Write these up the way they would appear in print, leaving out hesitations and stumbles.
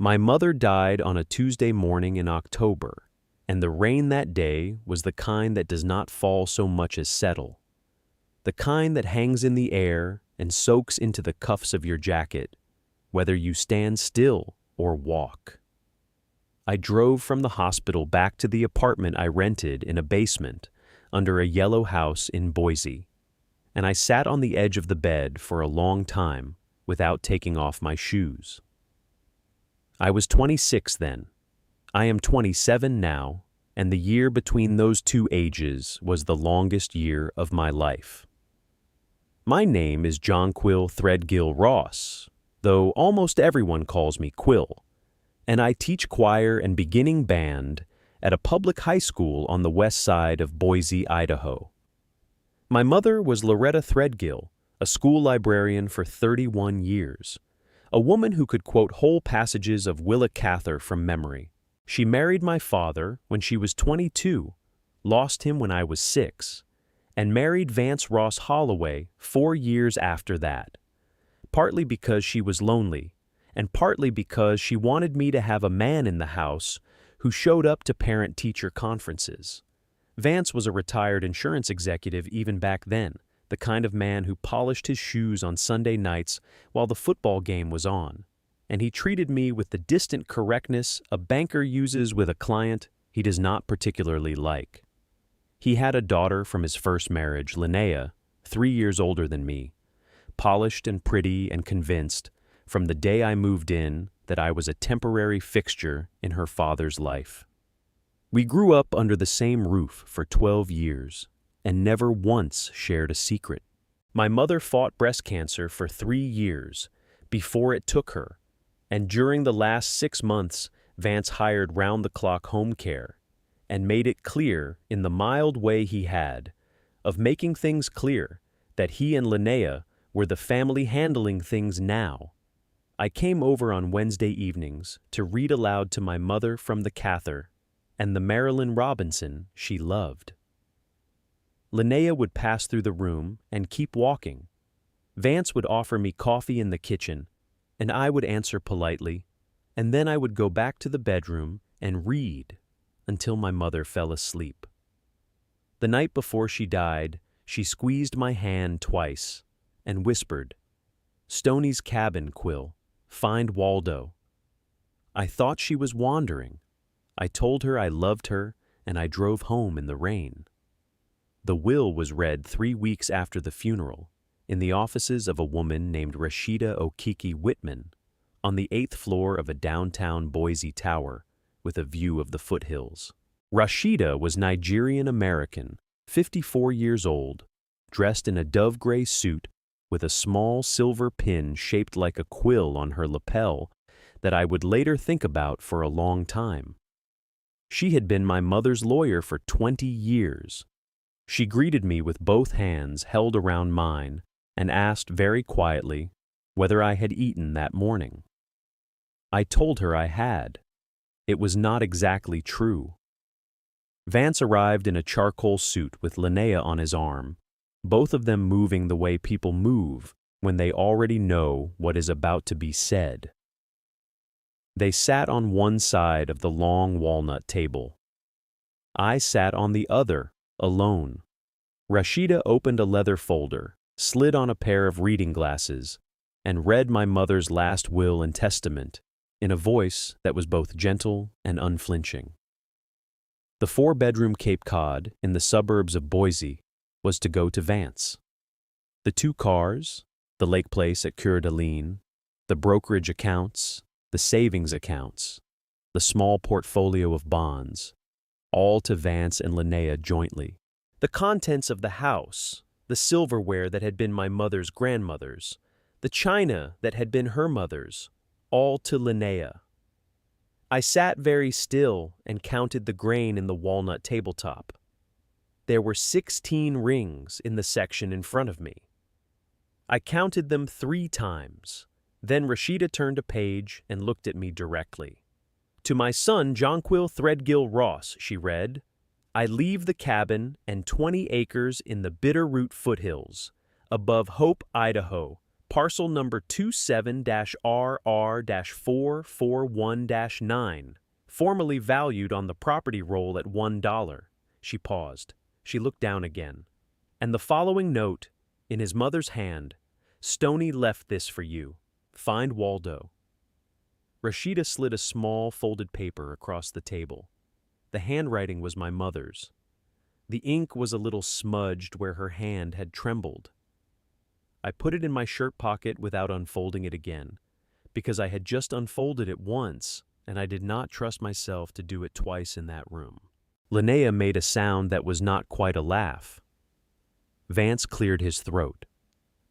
My mother died on a Tuesday morning in October, and the rain that day was the kind that does not fall so much as settle, the kind that hangs in the air and soaks into the cuffs of your jacket, whether you stand still or walk. I drove from the hospital back to the apartment I rented in a basement under a yellow house in Boise, and I sat on the edge of the bed for a long time without taking off my shoes. I was 26 then. I am 27 now, and the year between those two ages was the longest year of my life. My name is Jonquil Threadgill Ross, though almost everyone calls me Quill, and I teach choir and beginning band at a public high school on the west side of Boise, Idaho. My mother was Loretta Threadgill, a school librarian for 31 years, a woman who could quote whole passages of Willa Cather from memory. She married my father when she was 22, lost him when I was 6, and married Vance Ross Holloway 4 years after that, partly because she was lonely, and partly because she wanted me to have a man in the house who showed up to parent-teacher conferences. Vance was a retired insurance executive even back then, the kind of man who polished his shoes on Sunday nights while the football game was on, and he treated me with the distant correctness a banker uses with a client he does not particularly like. He had a daughter from his first marriage, Linnea, 3 years older than me, polished and pretty and convinced from the day I moved in that I was a temporary fixture in her father's life. We grew up under the same roof for 12 years and never once shared a secret. My mother fought breast cancer for 3 years before it took her, and during the last 6 months, Vance hired round-the-clock home care and made it clear in the mild way he had of making things clear that he and Linnea were the family handling things now. I came over on Wednesday evenings to read aloud to my mother from the Cather and the Marilyn Robinson she loved. Linnea would pass through the room and keep walking. Vance would offer me coffee in the kitchen, and I would answer politely, and then I would go back to the bedroom and read until my mother fell asleep. The night before she died, she squeezed my hand twice and whispered, "Stoney's cabin, Quill. Find Waldo." I thought she was wandering. I told her I loved her, and I drove home in the rain. The will was read 3 weeks after the funeral in the offices of a woman named Rashida Okiki Whitman on the 8th floor of a downtown Boise tower with a view of the foothills. Rashida was Nigerian-American, 54 years old, dressed in a dove-gray suit with a small silver pin shaped like a quill on her lapel that I would later think about for a long time. She had been my mother's lawyer for 20 years. She greeted me with both hands held around mine and asked very quietly whether I had eaten that morning. I told her I had. It was not exactly true. Vance arrived in a charcoal suit with Linnea on his arm, both of them moving the way people move when they already know what is about to be said. They sat on one side of the long walnut table. I sat on the other, alone. Rashida opened a leather folder, slid on a pair of reading glasses, and read my mother's last will and testament in a voice that was both gentle and unflinching. The 4-bedroom Cape Cod in the suburbs of Boise was to go to Vance. The 2 cars, the lake place at Coeur d'Alene, the brokerage accounts, the savings accounts, the small portfolio of bonds, all to Vance and Linnea jointly. The contents of the house, the silverware that had been my mother's grandmother's, the china that had been her mother's, all to Linnea. I sat very still and counted the grain in the walnut tabletop. There were 16 rings in the section in front of me. I counted them 3 times. Then Rashida turned a page and looked at me directly. "To my son, Jonquil Threadgill Ross," she read, "I leave the cabin and 20 acres in the Bitterroot foothills, above Hope, Idaho, Parcel number 27-RR-441-9, formerly valued on the property roll at $1. She paused. She looked down again. And the following note, in his mother's hand, Stoney left this for you. Find Waldo. Rashida slid a small folded paper across the table. The handwriting was my mother's. The ink was a little smudged where her hand had trembled. I put it in my shirt pocket without unfolding it again, because I had just unfolded it once, and I did not trust myself to do it twice in that room. Linnea made a sound that was not quite a laugh. Vance cleared his throat.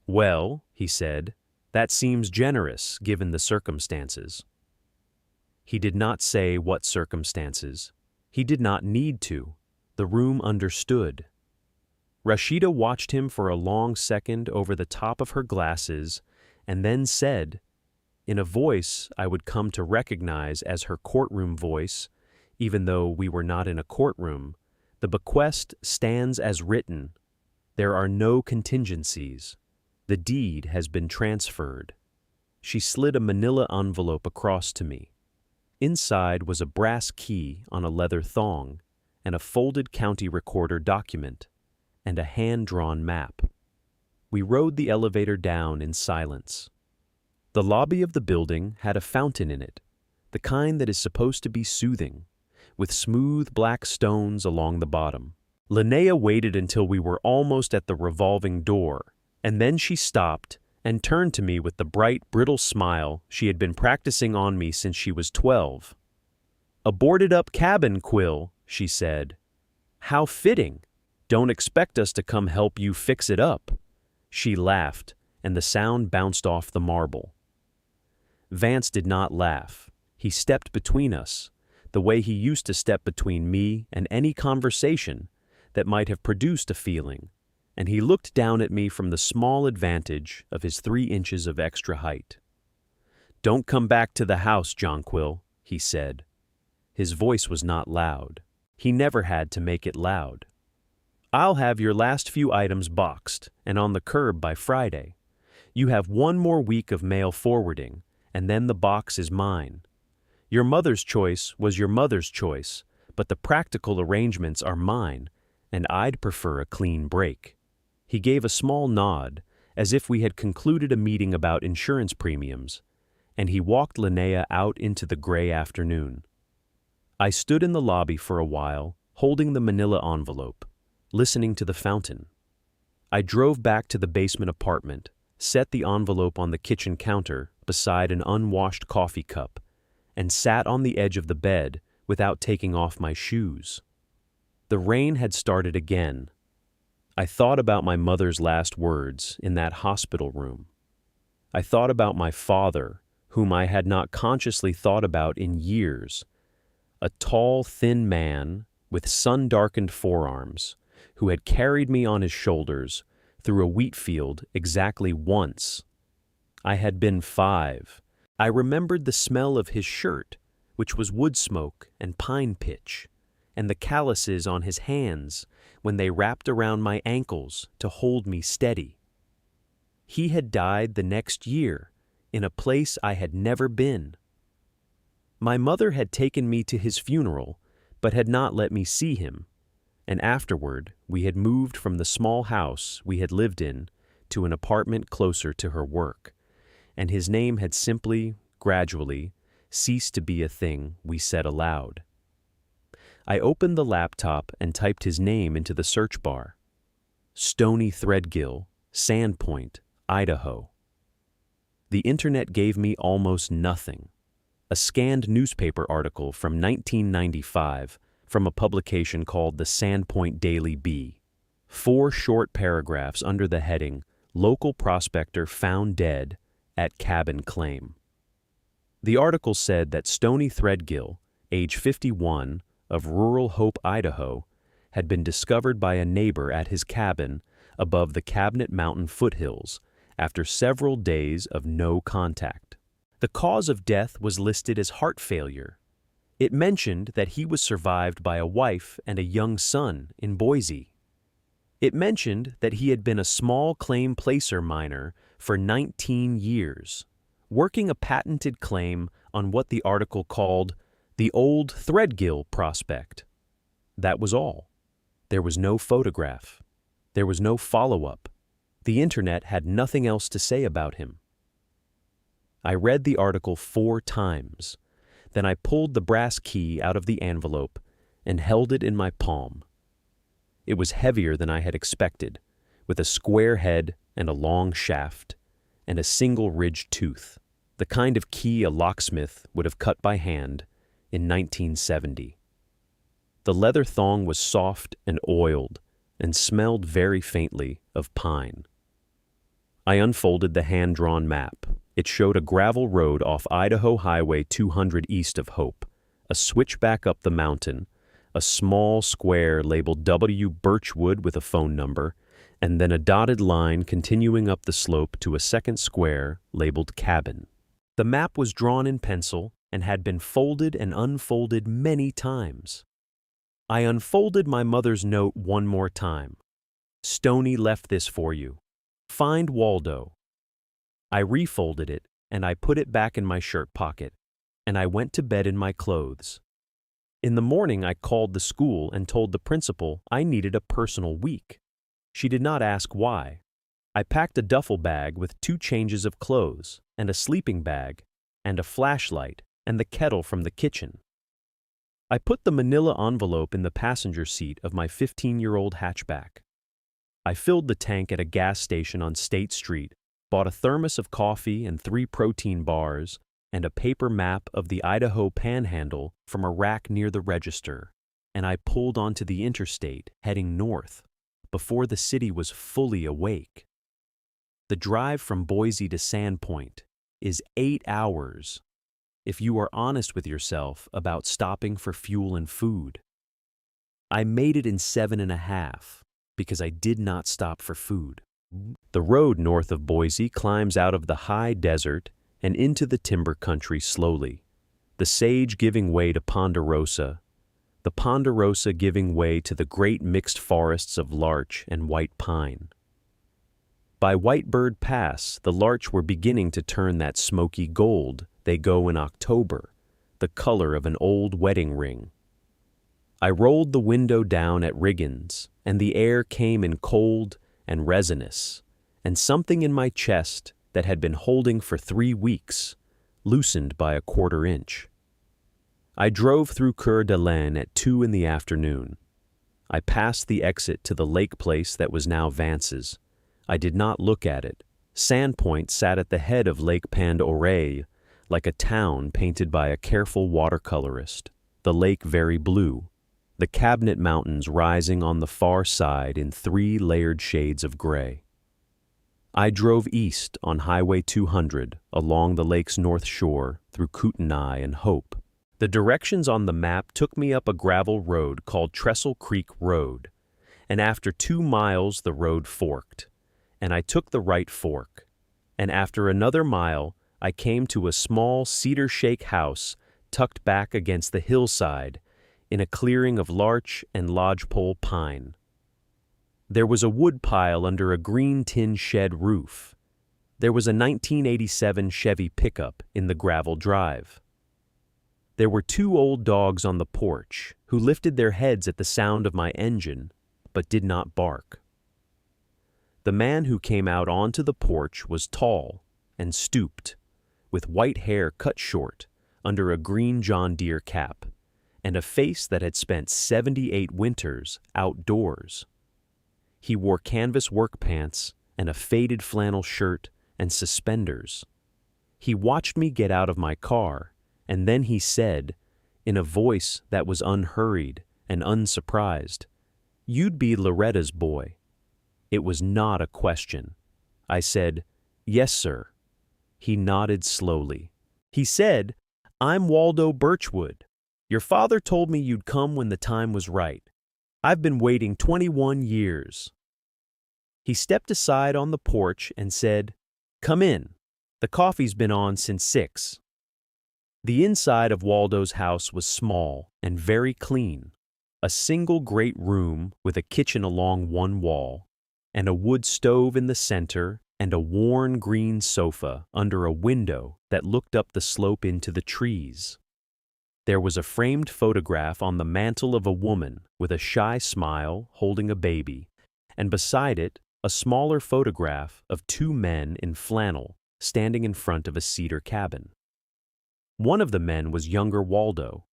"Well," he said, "that seems generous, given the circumstances." He did not say what circumstances. He did not need to. The room understood. Rashida watched him for a long second over the top of her glasses and then said, in a voice I would come to recognize as her courtroom voice, even though we were not in a courtroom, "The bequest stands as written. There are no contingencies. The deed has been transferred." She slid a manila envelope across to me. Inside was a brass key on a leather thong and a folded county recorder document and a hand-drawn map. We rode the elevator down in silence. The lobby of the building had a fountain in it, the kind that is supposed to be soothing, with smooth black stones along the bottom. Linnea waited until we were almost at the revolving door, and then she stopped and turned to me with the bright, brittle smile she had been practicing on me since she was 12. "A boarded-up cabin, Quill," she said. "How fitting. Don't expect us to come help you fix it up." She laughed, and the sound bounced off the marble. Vance did not laugh. He stepped between us, the way he used to step between me and any conversation that might have produced a feeling, and he looked down at me from the small advantage of his 3 inches of extra height. "Don't come back to the house, Jonquil," he said. His voice was not loud. He never had to make it loud. "I'll have your last few items boxed and on the curb by Friday. You have 1 more week of mail forwarding, and then the box is mine. Your mother's choice was your mother's choice, but the practical arrangements are mine, and I'd prefer a clean break." He gave a small nod, as if we had concluded a meeting about insurance premiums, and he walked Linnea out into the gray afternoon. I stood in the lobby for a while, holding the manila envelope, listening to the fountain. I drove back to the basement apartment, set the envelope on the kitchen counter beside an unwashed coffee cup, and sat on the edge of the bed without taking off my shoes. The rain had started again. I thought about my mother's last words in that hospital room. I thought about my father, whom I had not consciously thought about in years, a tall, thin man with sun-darkened forearms, who had carried me on his shoulders through a wheat field exactly once. I had been 5. I remembered the smell of his shirt, which was wood smoke and pine pitch, and the calluses on his hands when they wrapped around my ankles to hold me steady. He had died the next year in a place I had never been. My mother had taken me to his funeral, but had not let me see him, and afterward we had moved from the small house we had lived in to an apartment closer to her work, and his name had simply, gradually, ceased to be a thing we said aloud. I opened the laptop and typed his name into the search bar. Stoney Threadgill, Sandpoint, Idaho. The internet gave me almost nothing. A scanned newspaper article from 1995 from a publication called the Sandpoint Daily Bee. 4 short paragraphs under the heading, "Local Prospector Found Dead at Cabin Claim." The article said that Stoney Threadgill, age 51, of rural Hope, Idaho, had been discovered by a neighbor at his cabin above the Cabinet Mountain foothills after several days of no contact. The cause of death was listed as heart failure. It mentioned that he was survived by a wife and a young son in Boise. It mentioned that he had been a small claim placer miner for 19 years, working a patented claim on what the article called the old Threadgill prospect. That was all. There was no photograph. There was no follow-up. The internet had nothing else to say about him. I read the article 4 times. Then I pulled the brass key out of the envelope and held it in my palm. It was heavier than I had expected, with a square head and a long shaft, and a single ridged tooth, the kind of key a locksmith would have cut by hand in 1970. The leather thong was soft and oiled and smelled very faintly of pine. I unfolded the hand-drawn map. It showed a gravel road off Idaho Highway 200 east of Hope, a switchback up the mountain, a small square labeled W. Birchwood with a phone number, and then a dotted line continuing up the slope to a second square labeled Cabin. The map was drawn in pencil and had been folded and unfolded many times. I unfolded my mother's note one more time. "Stoney left this for you. Find Waldo." I refolded it, and I put it back in my shirt pocket, and I went to bed in my clothes. In the morning, I called the school and told the principal I needed a personal week. She did not ask why. I packed a duffel bag with 2 changes of clothes, and a sleeping bag, and a flashlight, and the kettle from the kitchen. I put the manila envelope in the passenger seat of my 15-year-old hatchback. I filled the tank at a gas station on State Street, bought a thermos of coffee and 3 protein bars, and a paper map of the Idaho Panhandle from a rack near the register, and I pulled onto the interstate, heading north, before the city was fully awake. The drive from Boise to Sandpoint is 8 hours, if you are honest with yourself about stopping for fuel and food. I made it in 7.5 because I did not stop for food. The road north of Boise climbs out of the high desert and into the timber country slowly, the sage giving way to ponderosa, the ponderosa giving way to the great mixed forests of larch and white pine. By Whitebird Pass, the larch were beginning to turn that smoky gold they go in October, the color of an old wedding ring. I rolled the window down at Riggins, and the air came in cold and resinous, and something in my chest that had been holding for 3 weeks loosened by a 1/4 inch. I drove through Coeur d'Alene at 2 in the afternoon. I passed the exit to the lake place that was now Vance's. I did not look at it. Sandpoint sat at the head of Lake Pend Oreille, like a town painted by a careful watercolorist, the lake very blue, the Cabinet Mountains rising on the far side in 3 layered shades of gray. I drove east on Highway 200 along the lake's north shore through Kootenai and Hope. The directions on the map took me up a gravel road called Trestle Creek Road, and after 2 miles the road forked, and I took the right fork, and after another mile I came to a small cedar shake house tucked back against the hillside in a clearing of larch and lodgepole pine. There was a wood pile under a green tin shed roof. There was a 1987 Chevy pickup in the gravel drive. There were 2 old dogs on the porch who lifted their heads at the sound of my engine, but did not bark. The man who came out onto the porch was tall and stooped, with white hair cut short under a green John Deere cap, and a face that had spent 78 winters outdoors. He wore canvas work pants and a faded flannel shirt and suspenders. He watched me get out of my car, and then he said, in a voice that was unhurried and unsurprised, "You'd be Loretta's boy." It was not a question. I said, "Yes, sir." He nodded slowly. He said, "I'm Waldo Birchwood. Your father told me you'd come when the time was right. I've been waiting 21 years. He stepped aside on the porch and said, "Come in. The coffee's been on since 6. The inside of Waldo's house was small and very clean. A single great room with a kitchen along one wall, and a wood stove in the center and a worn green sofa under a window that looked up the slope into the trees. There was a framed photograph on the mantel of a woman with a shy smile holding a baby, and beside it, a smaller photograph of two men in flannel standing in front of a cedar cabin. One of the men was younger Waldo.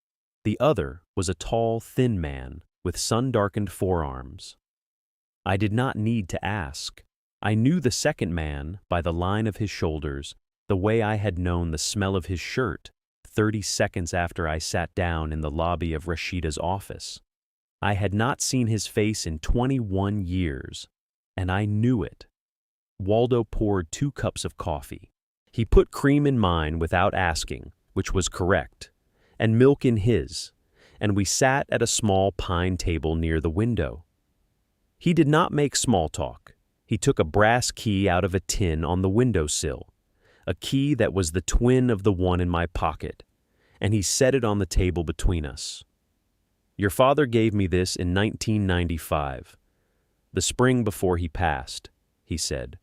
The other was a tall, thin man with sun-darkened forearms. I did not need to ask. I knew the second man by the line of his shoulders, the way I had known the smell of his shirt 30 seconds after I sat down in the lobby of Rashida's office. I had not seen his face in 21 years, and I knew it. Waldo poured 2 cups of coffee. He put cream in mine without asking, which was correct, and milk in his, and we sat at a small pine table near the window. He did not make small talk. He took a brass key out of a tin on the windowsill, a key that was the twin of the one in my pocket, and he set it on the table between us. "Your father gave me this in 1995, the spring before he passed," he said.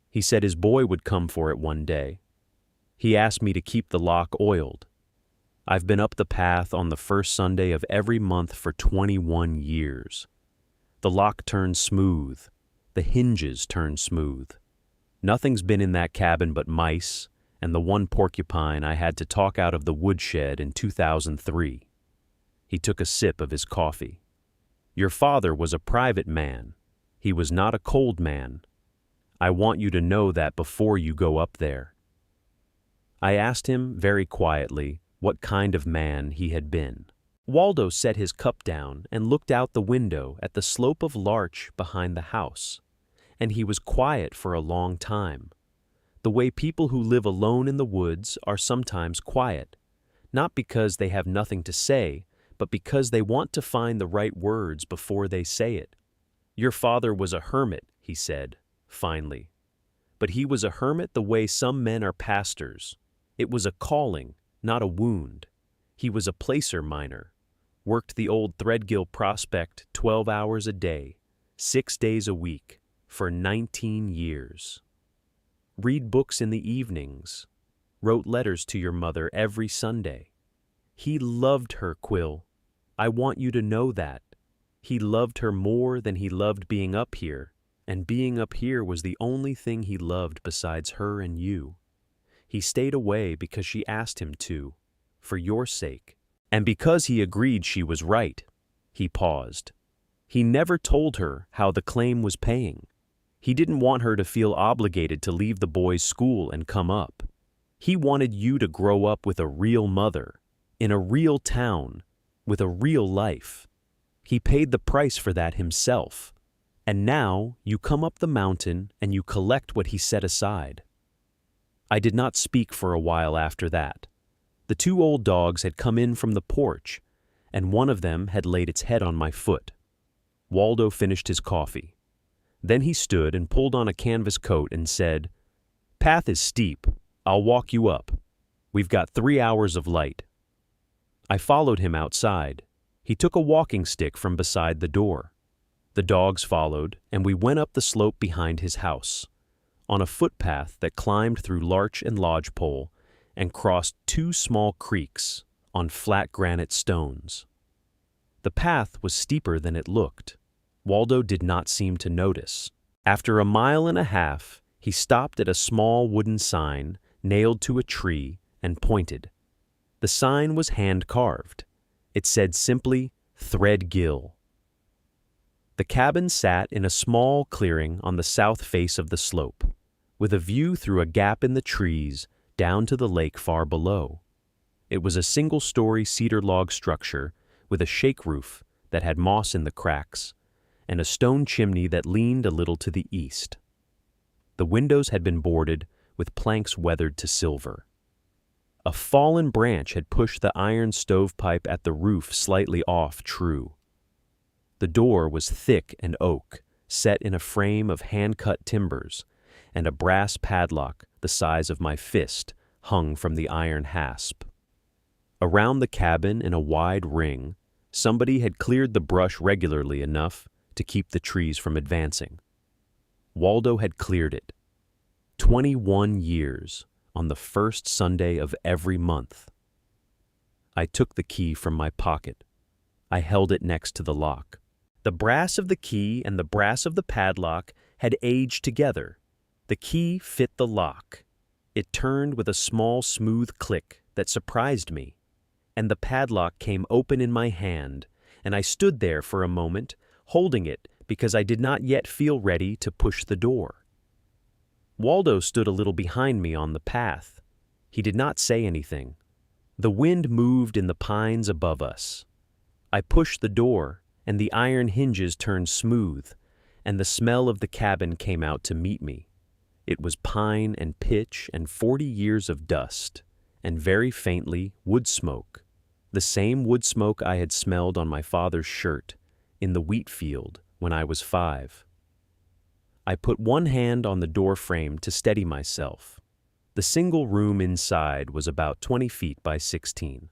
"He said his boy would come for it one day. He asked me to keep the lock oiled. I've been up the path on the first Sunday of every month for 21 years. The lock turned smooth. The hinges turned smooth. Nothing's been in that cabin but mice and the one porcupine I had to talk out of the woodshed in 2003. He took a sip of his coffee. "Your father was a private man. He was not a cold man. I want you to know that before you go up there." I asked him very quietly what kind of man he had been. Waldo set his cup down and looked out the window at the slope of larch behind the house, and he was quiet for a long time, the way people who live alone in the woods are sometimes quiet, not because they have nothing to say, but because they want to find the right words before they say it. "Your father was a hermit," he said, finally. "But he was a hermit the way some men are pastors. It was a calling, not a wound. He was a placer miner, worked the old Threadgill Prospect 12 hours a day, 6 days a week, for 19 years. Read books in the evenings, wrote letters to your mother every Sunday. He loved her, Quill. I want you to know that. He loved her more than he loved being up here, and being up here was the only thing he loved besides her and you. He stayed away because she asked him to, for your sake, and because he agreed she was right." He paused. "He never told her how the claim was paying. He didn't want her to feel obligated to leave the boys' school and come up. He wanted you to grow up with a real mother, in a real town, with a real life. He paid the price for that himself. And now you come up the mountain and you collect what he set aside." I did not speak for a while after that. The 2 old dogs had come in from the porch, and one of them had laid its head on my foot. Waldo finished his coffee. Then he stood and pulled on a canvas coat and said, "Path is steep. I'll walk you up. We've got 3 hours of light." I followed him outside. He took a walking stick from beside the door. The dogs followed, and we went up the slope behind his house, on a footpath that climbed through larch and lodgepole and crossed 2 small creeks on flat granite stones. The path was steeper than it looked. Waldo did not seem to notice. After a mile and a half, he stopped at a small wooden sign nailed to a tree and pointed. The sign was hand-carved. It said simply, "Threadgill." The cabin sat in a small clearing on the south face of the slope, with a view through a gap in the trees down to the lake far below. It was a single-story cedar log structure with a shake roof that had moss in the cracks and a stone chimney that leaned a little to the east. The windows had been boarded with planks weathered to silver. A fallen branch had pushed the iron stovepipe at the roof slightly off true. The door was thick and oak, set in a frame of hand-cut timbers, and a brass padlock the size of my fist hung from the iron hasp. Around the cabin in a wide ring, somebody had cleared the brush regularly enough to keep the trees from advancing. Waldo had cleared it. 21 years, on the first Sunday of every month. I took the key from my pocket. I held it next to the lock. The brass of the key and the brass of the padlock had aged together. The key fit the lock. It turned with a small, smooth click that surprised me, and the padlock came open in my hand, and I stood there for a moment, holding it because I did not yet feel ready to push the door. Waldo stood a little behind me on the path. He did not say anything. The wind moved in the pines above us. I pushed the door, and the iron hinges turned smooth, and the smell of the cabin came out to meet me. It was pine and pitch and 40 years of dust, and very faintly wood smoke, the same wood smoke I had smelled on my father's shirt in the wheat field when I was 5. I put one hand on the door frame to steady myself. The single room inside was about 20 feet by 16.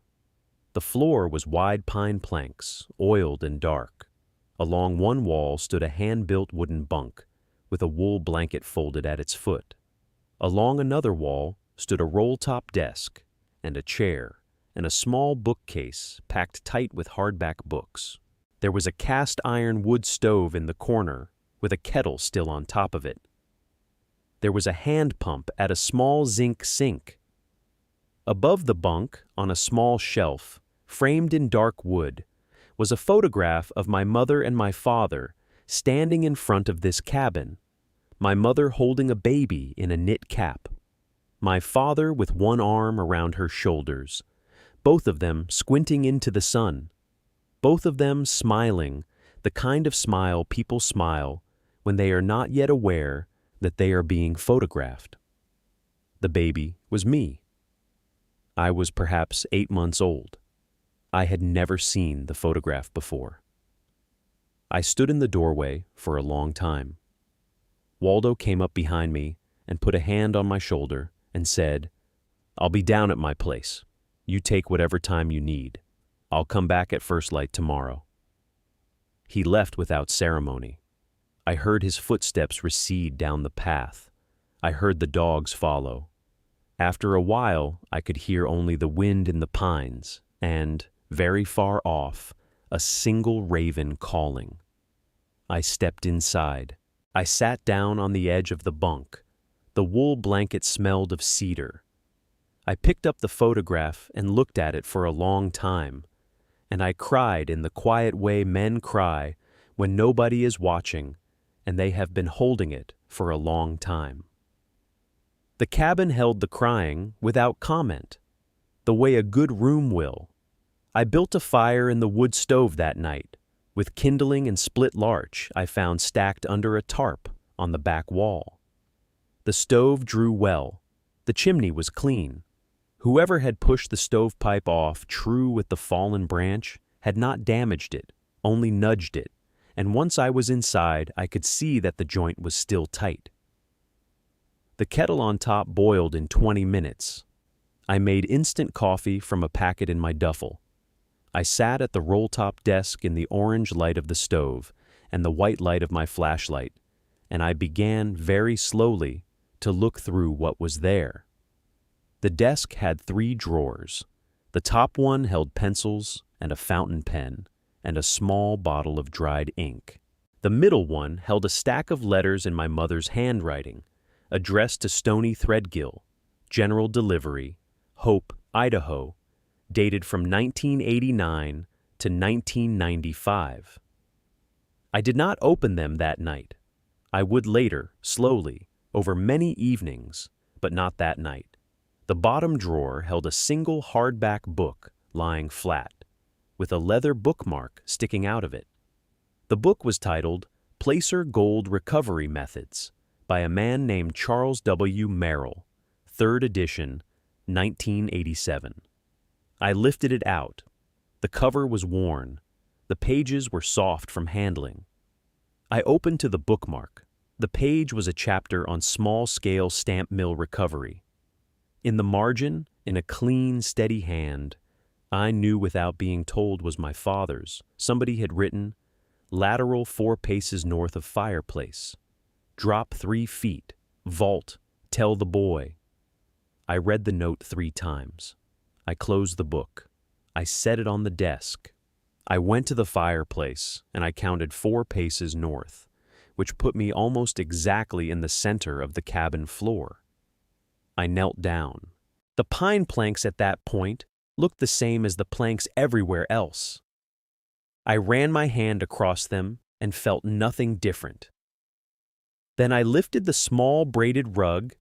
The floor was wide pine planks, oiled and dark. Along one wall stood a hand-built wooden bunk with a wool blanket folded at its foot. Along another wall stood a roll-top desk and a chair and a small bookcase packed tight with hardback books. There was a cast-iron wood stove in the corner with a kettle still on top of it. There was a hand pump at a small zinc sink. Above the bunk, on a small shelf, framed in dark wood, was a photograph of my mother and my father standing in front of this cabin, my mother holding a baby in a knit cap, my father with one arm around her shoulders, both of them squinting into the sun, both of them smiling, the kind of smile people smile when they are not yet aware that they are being photographed. The baby was me. I was perhaps 8 months old. I had never seen the photograph before. I stood in the doorway for a long time. Waldo came up behind me and put a hand on my shoulder and said, "I'll be down at my place. You take whatever time you need. I'll come back at first light tomorrow." He left without ceremony. I heard his footsteps recede down the path. I heard the dogs follow. After a while, I could hear only the wind in the pines and, very far off, a single raven calling. I stepped inside. I sat down on the edge of the bunk. The wool blanket smelled of cedar. I picked up the photograph and looked at it for a long time, and I cried in the quiet way men cry when nobody is watching and they have been holding it for a long time. The cabin held the crying without comment, the way a good room will. I built a fire in the wood stove that night, with kindling and split larch I found stacked under a tarp on the back wall. The stove drew well. The chimney was clean. Whoever had pushed the stovepipe off true with the fallen branch had not damaged it, only nudged it, and once I was inside, I could see that the joint was still tight. The kettle on top boiled in 20 minutes. I made instant coffee from a packet in my duffel. I sat at the roll-top desk in the orange light of the stove and the white light of my flashlight, and I began very slowly to look through what was there. The desk had 3 drawers. The top one held pencils and a fountain pen and a small bottle of dried ink. The middle one held a stack of letters in my mother's handwriting, addressed to Stony Threadgill, General Delivery, Hope, Idaho, dated from 1989 to 1995. I did not open them that night. I would later, slowly, over many evenings, but not that night. The bottom drawer held a single hardback book lying flat, with a leather bookmark sticking out of it. The book was titled Placer Gold Recovery Methods by a man named Charles W. Merrill, 3rd edition, 1987. I lifted it out. The cover was worn. The pages were soft from handling. I opened to the bookmark. The page was a chapter on small-scale stamp mill recovery. In the margin, in a clean, steady hand, I knew without being told was my father's, somebody had written, "Lateral 4 paces north of fireplace. Drop 3 feet. Vault Tell the boy. I read the note 3 times. I closed the book. I set it on the desk. I went to the fireplace and I counted 4 paces north, which put me almost exactly in the center of the cabin floor. I knelt down. The pine planks at that point looked the same as the planks everywhere else. I ran my hand across them and felt nothing different. Then I lifted the small braided rug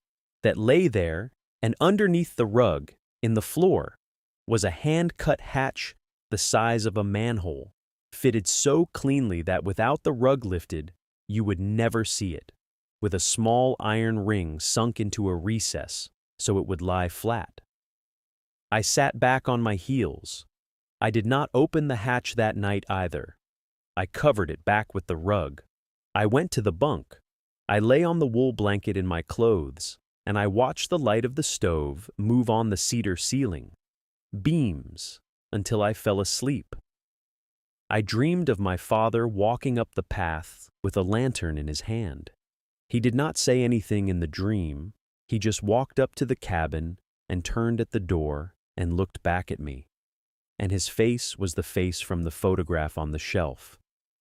that lay there, and underneath the rug, in the floor, was a hand-cut hatch the size of a manhole, fitted so cleanly that without the rug lifted, you would never see it, with a small iron ring sunk into a recess so it would lie flat. I sat back on my heels. I did not open the hatch that night either. I covered it back with the rug. I went to the bunk. I lay on the wool blanket in my clothes, and I watched the light of the stove move on the cedar ceiling, beams, until I fell asleep. I dreamed of my father walking up the path with a lantern in his hand. He did not say anything in the dream. He just walked up to the cabin and turned at the door and looked back at me. And his face was the face from the photograph on the shelf,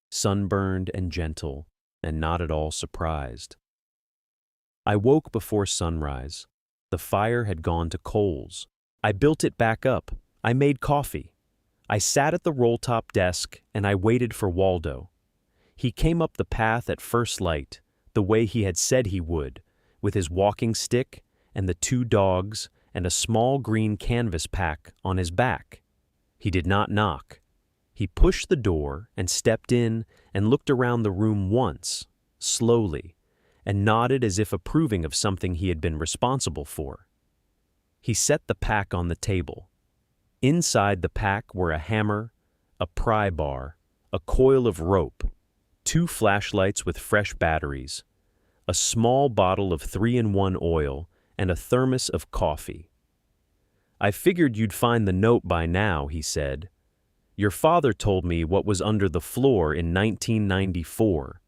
sunburned and gentle and not at all surprised. I woke before sunrise. The fire had gone to coals. I built it back up. I made coffee. I sat at the roll-top desk and I waited for Waldo. He came up the path at first light, the way he had said he would, with his walking stick and the 2 dogs and a small green canvas pack on his back. He did not knock. He pushed the door and stepped in and looked around the room once, slowly, and nodded as if approving of something he had been responsible for. He set the pack on the table. Inside the pack were a hammer, a pry bar, a coil of rope, 2 flashlights with fresh batteries, a small bottle of 3-in-1 oil, and a thermos of coffee. I figured you'd find the note by now, he said. Your father told me what was under the floor in 1994.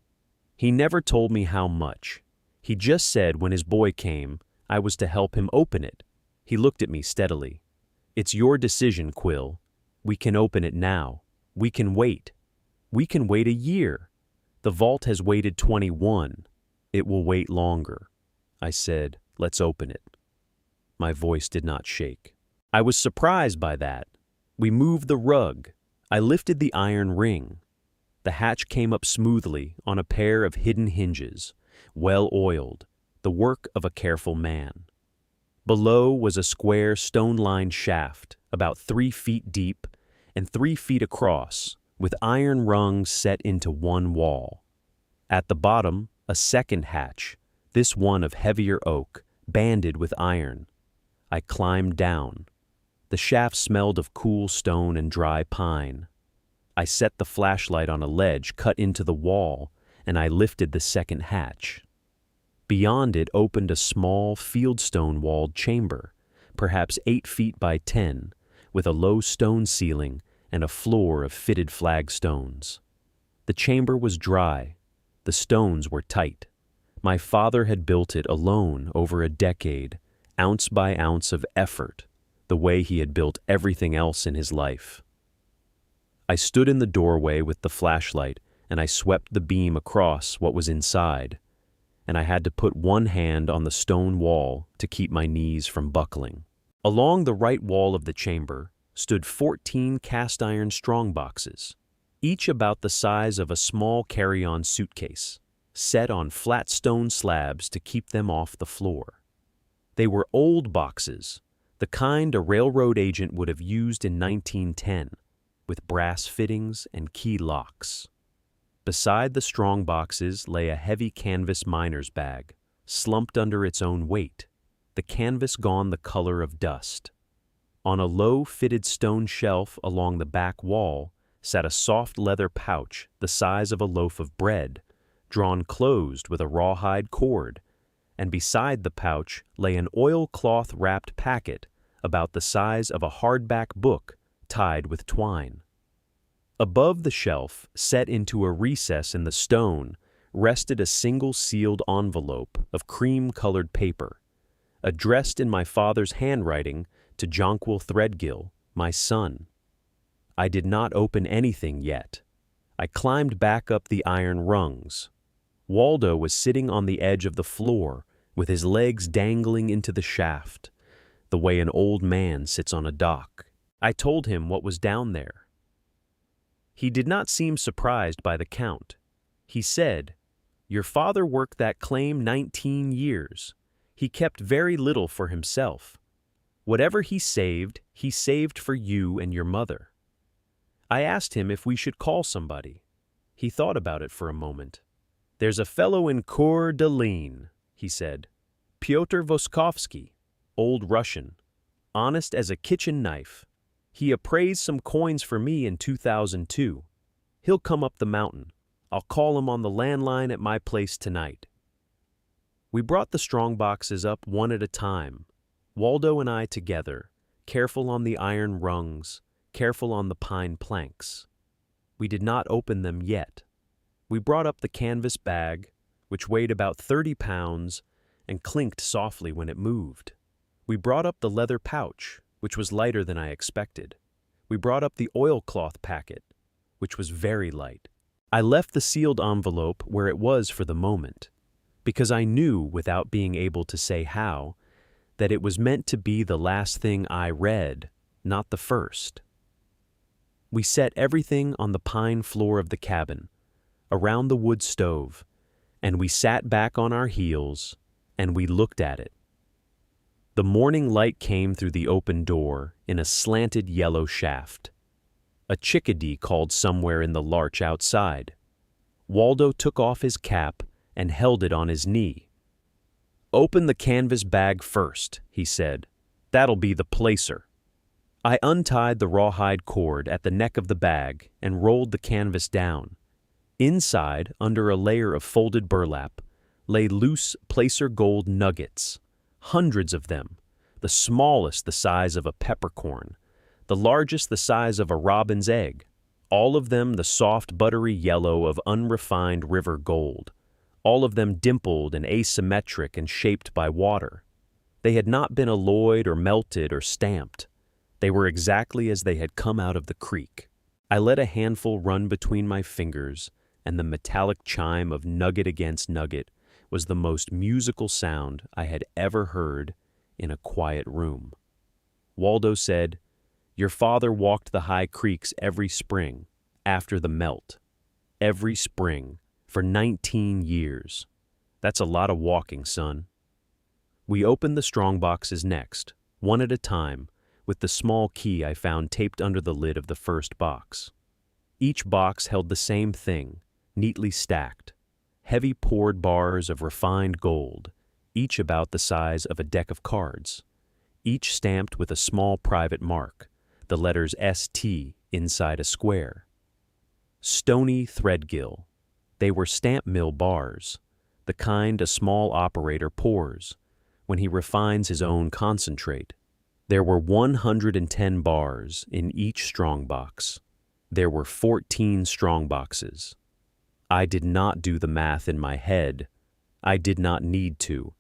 He never told me how much. He just said when his boy came, I was to help him open it. He looked at me steadily. It's your decision, Quill. We can open it now. We can wait. We can wait a year. The vault has waited 21. It will wait longer. I said, let's open it. My voice did not shake. I was surprised by that. We moved the rug. I lifted the iron ring. The hatch came up smoothly on a pair of hidden hinges, well oiled, the work of a careful man. Below was a square stone-lined shaft, about 3 feet deep and 3 feet across, with iron rungs set into one wall. At the bottom, a second hatch, this one of heavier oak, banded with iron. I climbed down. The shaft smelled of cool stone and dry pine. I set the flashlight on a ledge cut into the wall, and I lifted the second hatch. Beyond it opened a small fieldstone-walled chamber, perhaps 8 feet by 10, with a low stone ceiling and a floor of fitted flagstones. The chamber was dry. The stones were tight. My father had built it alone over a decade, ounce by ounce of effort, the way he had built everything else in his life. I stood in the doorway with the flashlight, and I swept the beam across what was inside, and I had to put one hand on the stone wall to keep my knees from buckling. Along the right wall of the chamber stood 14 cast-iron strongboxes, each about the size of a small carry-on suitcase, set on flat stone slabs to keep them off the floor. They were old boxes, the kind a railroad agent would have used in 1910, with brass fittings and key locks. Beside the strong boxes lay a heavy canvas miner's bag, slumped under its own weight, the canvas gone the color of dust. On a low fitted stone shelf along the back wall sat a soft leather pouch the size of a loaf of bread, drawn closed with a rawhide cord, and beside the pouch lay an oilcloth wrapped packet about the size of a hardback book tied with twine. Above the shelf, set into a recess in the stone, rested a single sealed envelope of cream-colored paper, addressed in my father's handwriting to Jonquil Threadgill, my son. I did not open anything yet. I climbed back up the iron rungs. Waldo was sitting on the edge of the floor with his legs dangling into the shaft, the way an old man sits on a dock. I told him what was down there. He did not seem surprised by the count. He said, "Your father worked that claim 19 years. He kept very little for himself. Whatever he saved for you and your mother." I asked him if we should call somebody. He thought about it for a moment. "There's a fellow in Coeur d'Alene," he said. "Pyotr Voskovsky, old Russian, honest as a kitchen knife. He appraised some coins for me in 2002. He'll come up the mountain. I'll call him on the landline at my place tonight." We brought the strong boxes up one at a time, Waldo and I together, careful on the iron rungs, careful on the pine planks. We did not open them yet. We brought up the canvas bag, which weighed about 30 pounds and clinked softly when it moved. We brought up the leather pouch, which was lighter than I expected. We brought up the oilcloth packet, which was very light. I left the sealed envelope where it was for the moment, because I knew, without being able to say how, that it was meant to be the last thing I read, not the first. We set everything on the pine floor of the cabin, around the wood stove, and we sat back on our heels, and we looked at it. The morning light came through the open door in a slanted yellow shaft. A chickadee called somewhere in the larch outside. Waldo took off his cap and held it on his knee. "Open the canvas bag first," he said. "That'll be the placer." I untied the rawhide cord at the neck of the bag and rolled the canvas down. Inside, under a layer of folded burlap, lay loose placer gold nuggets, hundreds of them, the smallest the size of a peppercorn, the largest the size of a robin's egg, all of them the soft buttery yellow of unrefined river gold, all of them dimpled and asymmetric and shaped by water. They had not been alloyed or melted or stamped. They were exactly as they had come out of the creek. I let a handful run between my fingers, and the metallic chime of nugget against nugget was the most musical sound I had ever heard in a quiet room. Waldo said, "Your father walked the high creeks every spring, after the melt. Every spring, for 19 years. That's a lot of walking, son." We opened the strong boxes next, one at a time, with the small key I found taped under the lid of the first box. Each box held the same thing, neatly stacked. Heavy poured bars of refined gold, each about the size of a deck of cards, each stamped with a small private mark, the letters ST inside a square. Stony Threadgill. They were stamp mill bars, the kind a small operator pours when he refines his own concentrate. There were 110 bars in each strong box. There were 14 strong boxes. I did not do the math in my head. I did not need to.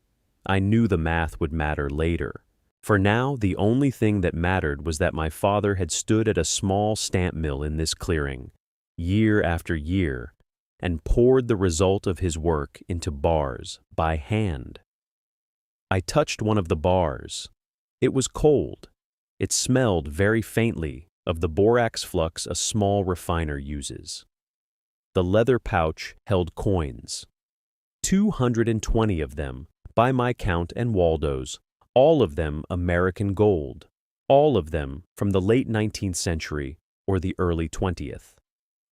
I knew the math would matter later. For now, the only thing that mattered was that my father had stood at a small stamp mill in this clearing, year after year, and poured the result of his work into bars by hand. I touched one of the bars. It was cold. It smelled very faintly of the borax flux a small refiner uses. The leather pouch held coins. 220 of them, by my count and Waldo's, all of them American gold, all of them from the late 19th century or the early 20th.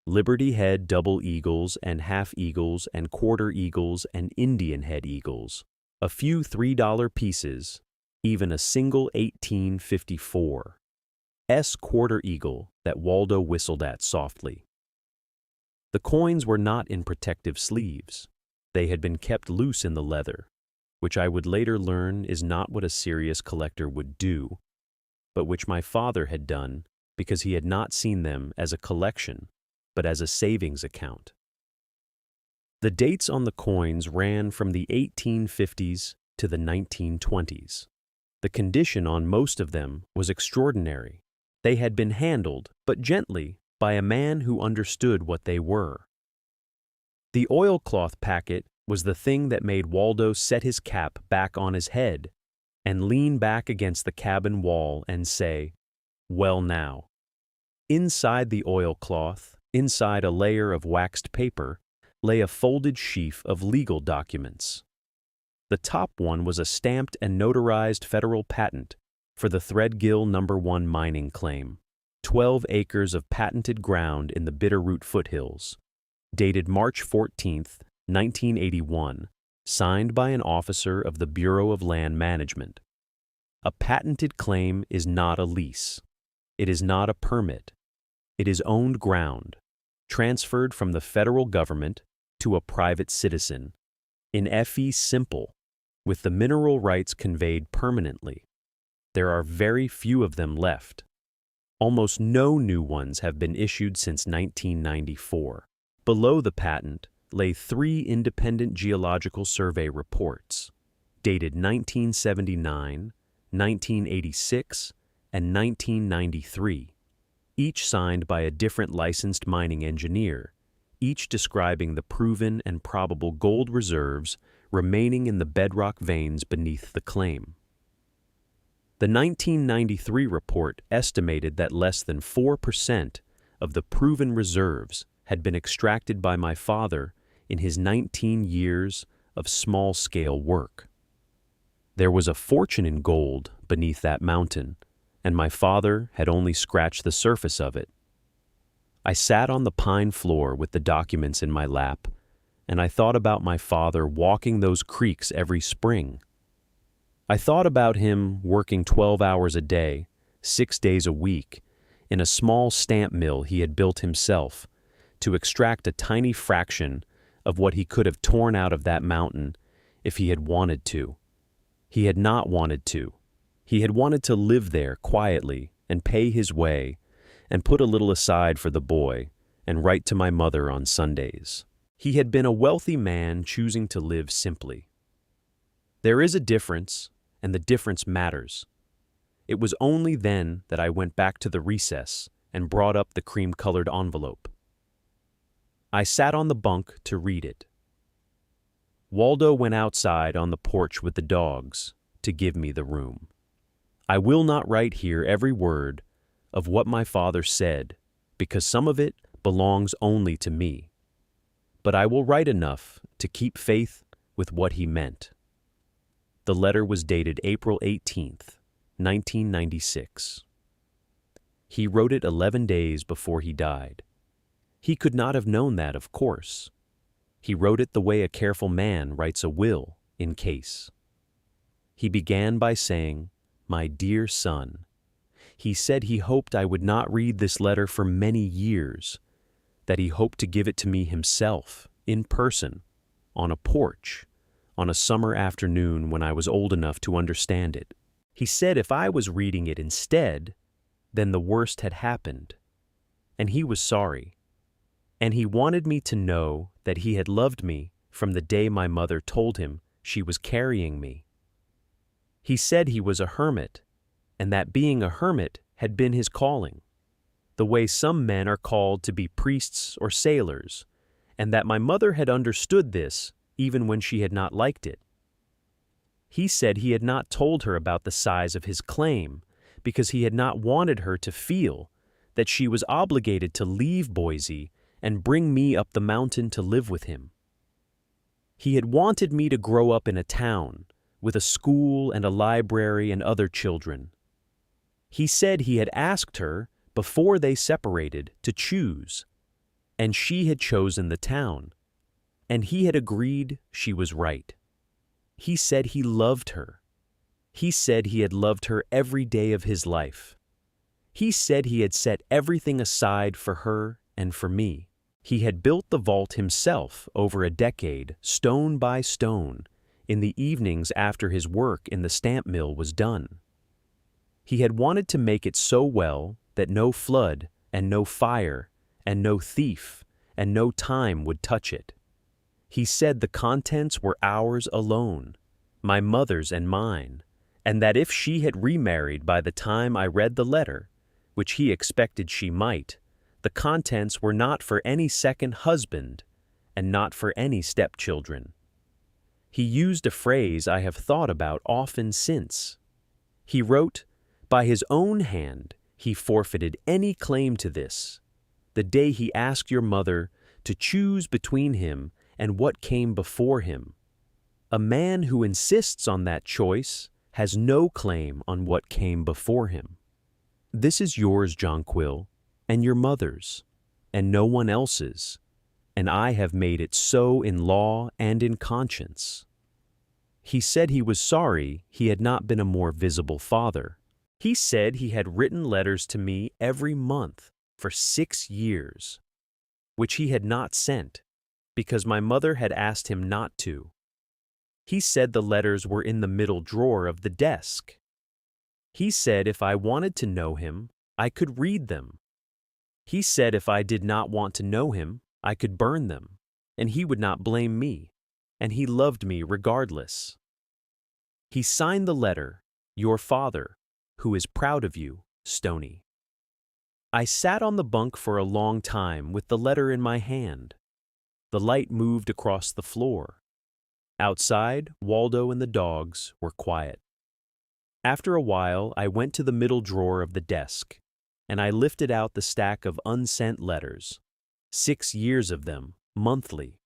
Liberty Head double eagles and half eagles and quarter eagles and Indian head eagles, a few $3 pieces, even a single 1854 S quarter eagle that Waldo whistled at softly. The coins were not in protective sleeves. They had been kept loose in the leather, which I would later learn is not what a serious collector would do, but which my father had done because he had not seen them as a collection, but as a savings account. The dates on the coins ran from the 1850s to the 1920s. The condition on most of them was extraordinary. They had been handled, but gently, by a man who understood what they were. The oilcloth packet was the thing that made Waldo set his cap back on his head and lean back against the cabin wall and say, "Well now." Inside the oilcloth, inside a layer of waxed paper, lay a folded sheaf of legal documents. The top one was a stamped and notarized federal patent for the Threadgill No. 1 mining claim, 12 acres of patented ground in the Bitterroot foothills, dated March 14, 1981, signed by an officer of the Bureau of Land Management. A patented claim is not a lease. It is not a permit. It is owned ground, transferred from the federal government to a private citizen, in fee simple, with the mineral rights conveyed permanently. There are very few of them left. Almost no new ones have been issued since 1994. Below the patent lay 3 independent geological survey reports, dated 1979, 1986, and 1993, each signed by a different licensed mining engineer, each describing the proven and probable gold reserves remaining in the bedrock veins beneath the claim. The 1993 report estimated that less than 4% of the proven reserves had been extracted by my father in his 19 years of small-scale work. There was a fortune in gold beneath that mountain, and my father had only scratched the surface of it. I sat on the pine floor with the documents in my lap, and I thought about my father walking those creeks every spring. I thought about him working 12 hours a day, 6 days a week, in a small stamp mill he had built himself, to extract a tiny fraction of what he could have torn out of that mountain if he had wanted to. He had not wanted to. He had wanted to live there quietly and pay his way and put a little aside for the boy and write to my mother on Sundays. He had been a wealthy man choosing to live simply. There is a difference, and the difference matters. It was only then that I went back to the recess and brought up the cream-colored envelope. I sat on the bunk to read it. Waldo went outside on the porch with the dogs to give me the room. I will not write here every word of what my father said, because some of it belongs only to me. But I will write enough to keep faith with what he meant. The letter was dated April 18th, 1996. He wrote it 11 days before he died. He could not have known that, of course. He wrote it the way a careful man writes a will, in case. He began by saying, "My dear son." He said he hoped I would not read this letter for many years, that he hoped to give it to me himself, in person, on a porch, on a summer afternoon when I was old enough to understand it. He said if I was reading it instead, then the worst had happened, and he was sorry. And he wanted me to know that he had loved me from the day my mother told him she was carrying me. He said he was a hermit, and that being a hermit had been his calling, the way some men are called to be priests or sailors, and that my mother had understood this even when she had not liked it. He said he had not told her about the size of his claim because he had not wanted her to feel that she was obligated to leave Boise and bring me up the mountain to live with him. He had wanted me to grow up in a town with a school and a library and other children. He said he had asked her before they separated to choose, and she had chosen the town, and he had agreed she was right. He said he loved her. He said he had loved her every day of his life. He said he had set everything aside for her and for me. He had built the vault himself over a decade, stone by stone, in the evenings after his work in the stamp mill was done. He had wanted to make it so well that no flood and no fire and no thief and no time would touch it. He said the contents were ours alone, my mother's and mine, and that if she had remarried by the time I read the letter, which he expected she might, the contents were not for any second husband and not for any stepchildren. He used a phrase I have thought about often since. He wrote, "By his own hand he forfeited any claim to this, the day he asked your mother to choose between him and what came before him. A man who insists on that choice has no claim on what came before him. This is yours, Jonquil, and your mother's, and no one else's, and I have made it so in law and in conscience." He said he was sorry he had not been a more visible father. He said he had written letters to me every month for 6 years, which he had not sent, because my mother had asked him not to. He said the letters were in the middle drawer of the desk. He said if I wanted to know him, I could read them. He said if I did not want to know him, I could burn them, and he would not blame me, and he loved me regardless. He signed the letter, "Your father, who is proud of you, Stony." I sat on the bunk for a long time with the letter in my hand. The light moved across the floor. Outside, Waldo and the dogs were quiet. After a while, I went to the middle drawer of the desk, and I lifted out the stack of unsent letters, 6 years of them, monthly,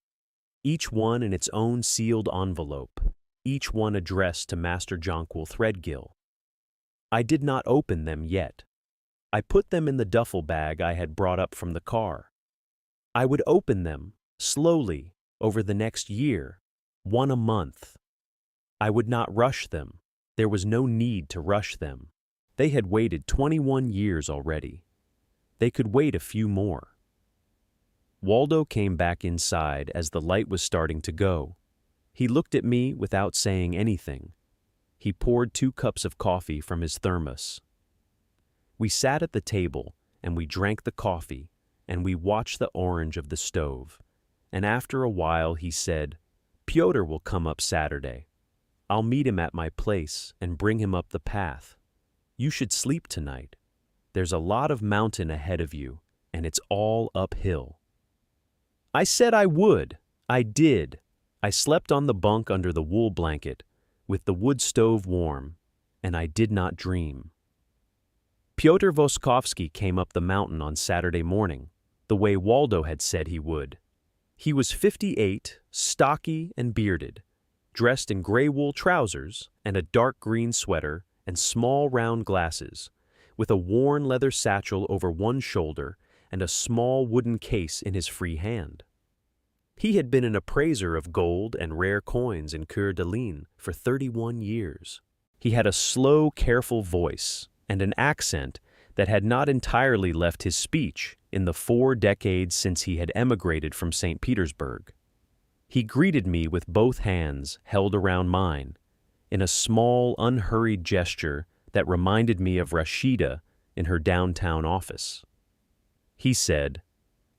each one in its own sealed envelope, each one addressed to Master Jonquil Threadgill. I did not open them yet. I put them in the duffel bag I had brought up from the car. I would open them, slowly, over the next year, one a month. I would not rush them. There was no need to rush them. They had waited 21 years already. They could wait a few more. Waldo came back inside as the light was starting to go. He looked at me without saying anything. He poured 2 cups of coffee from his thermos. We sat at the table, and we drank the coffee, and we watched the orange of the stove. And after a while he said, "Pyotr will come up Saturday. I'll meet him at my place and bring him up the path. You should sleep tonight. There's a lot of mountain ahead of you, and it's all uphill." I said I would. I did. I slept on the bunk under the wool blanket, with the wood stove warm, and I did not dream. Pyotr Voskovsky came up the mountain on Saturday morning, the way Waldo had said he would. He was 58, stocky and bearded, dressed in gray wool trousers and a dark green sweater and small round glasses, with a worn leather satchel over one shoulder and a small wooden case in his free hand. He had been an appraiser of gold and rare coins in Coeur d'Alene for 31 years. He had a slow, careful voice and an accent that had not entirely left his speech in the 4 decades since he had emigrated from St. Petersburg. He greeted me with both hands held around mine, in a small, unhurried gesture that reminded me of Rashida in her downtown office. He said,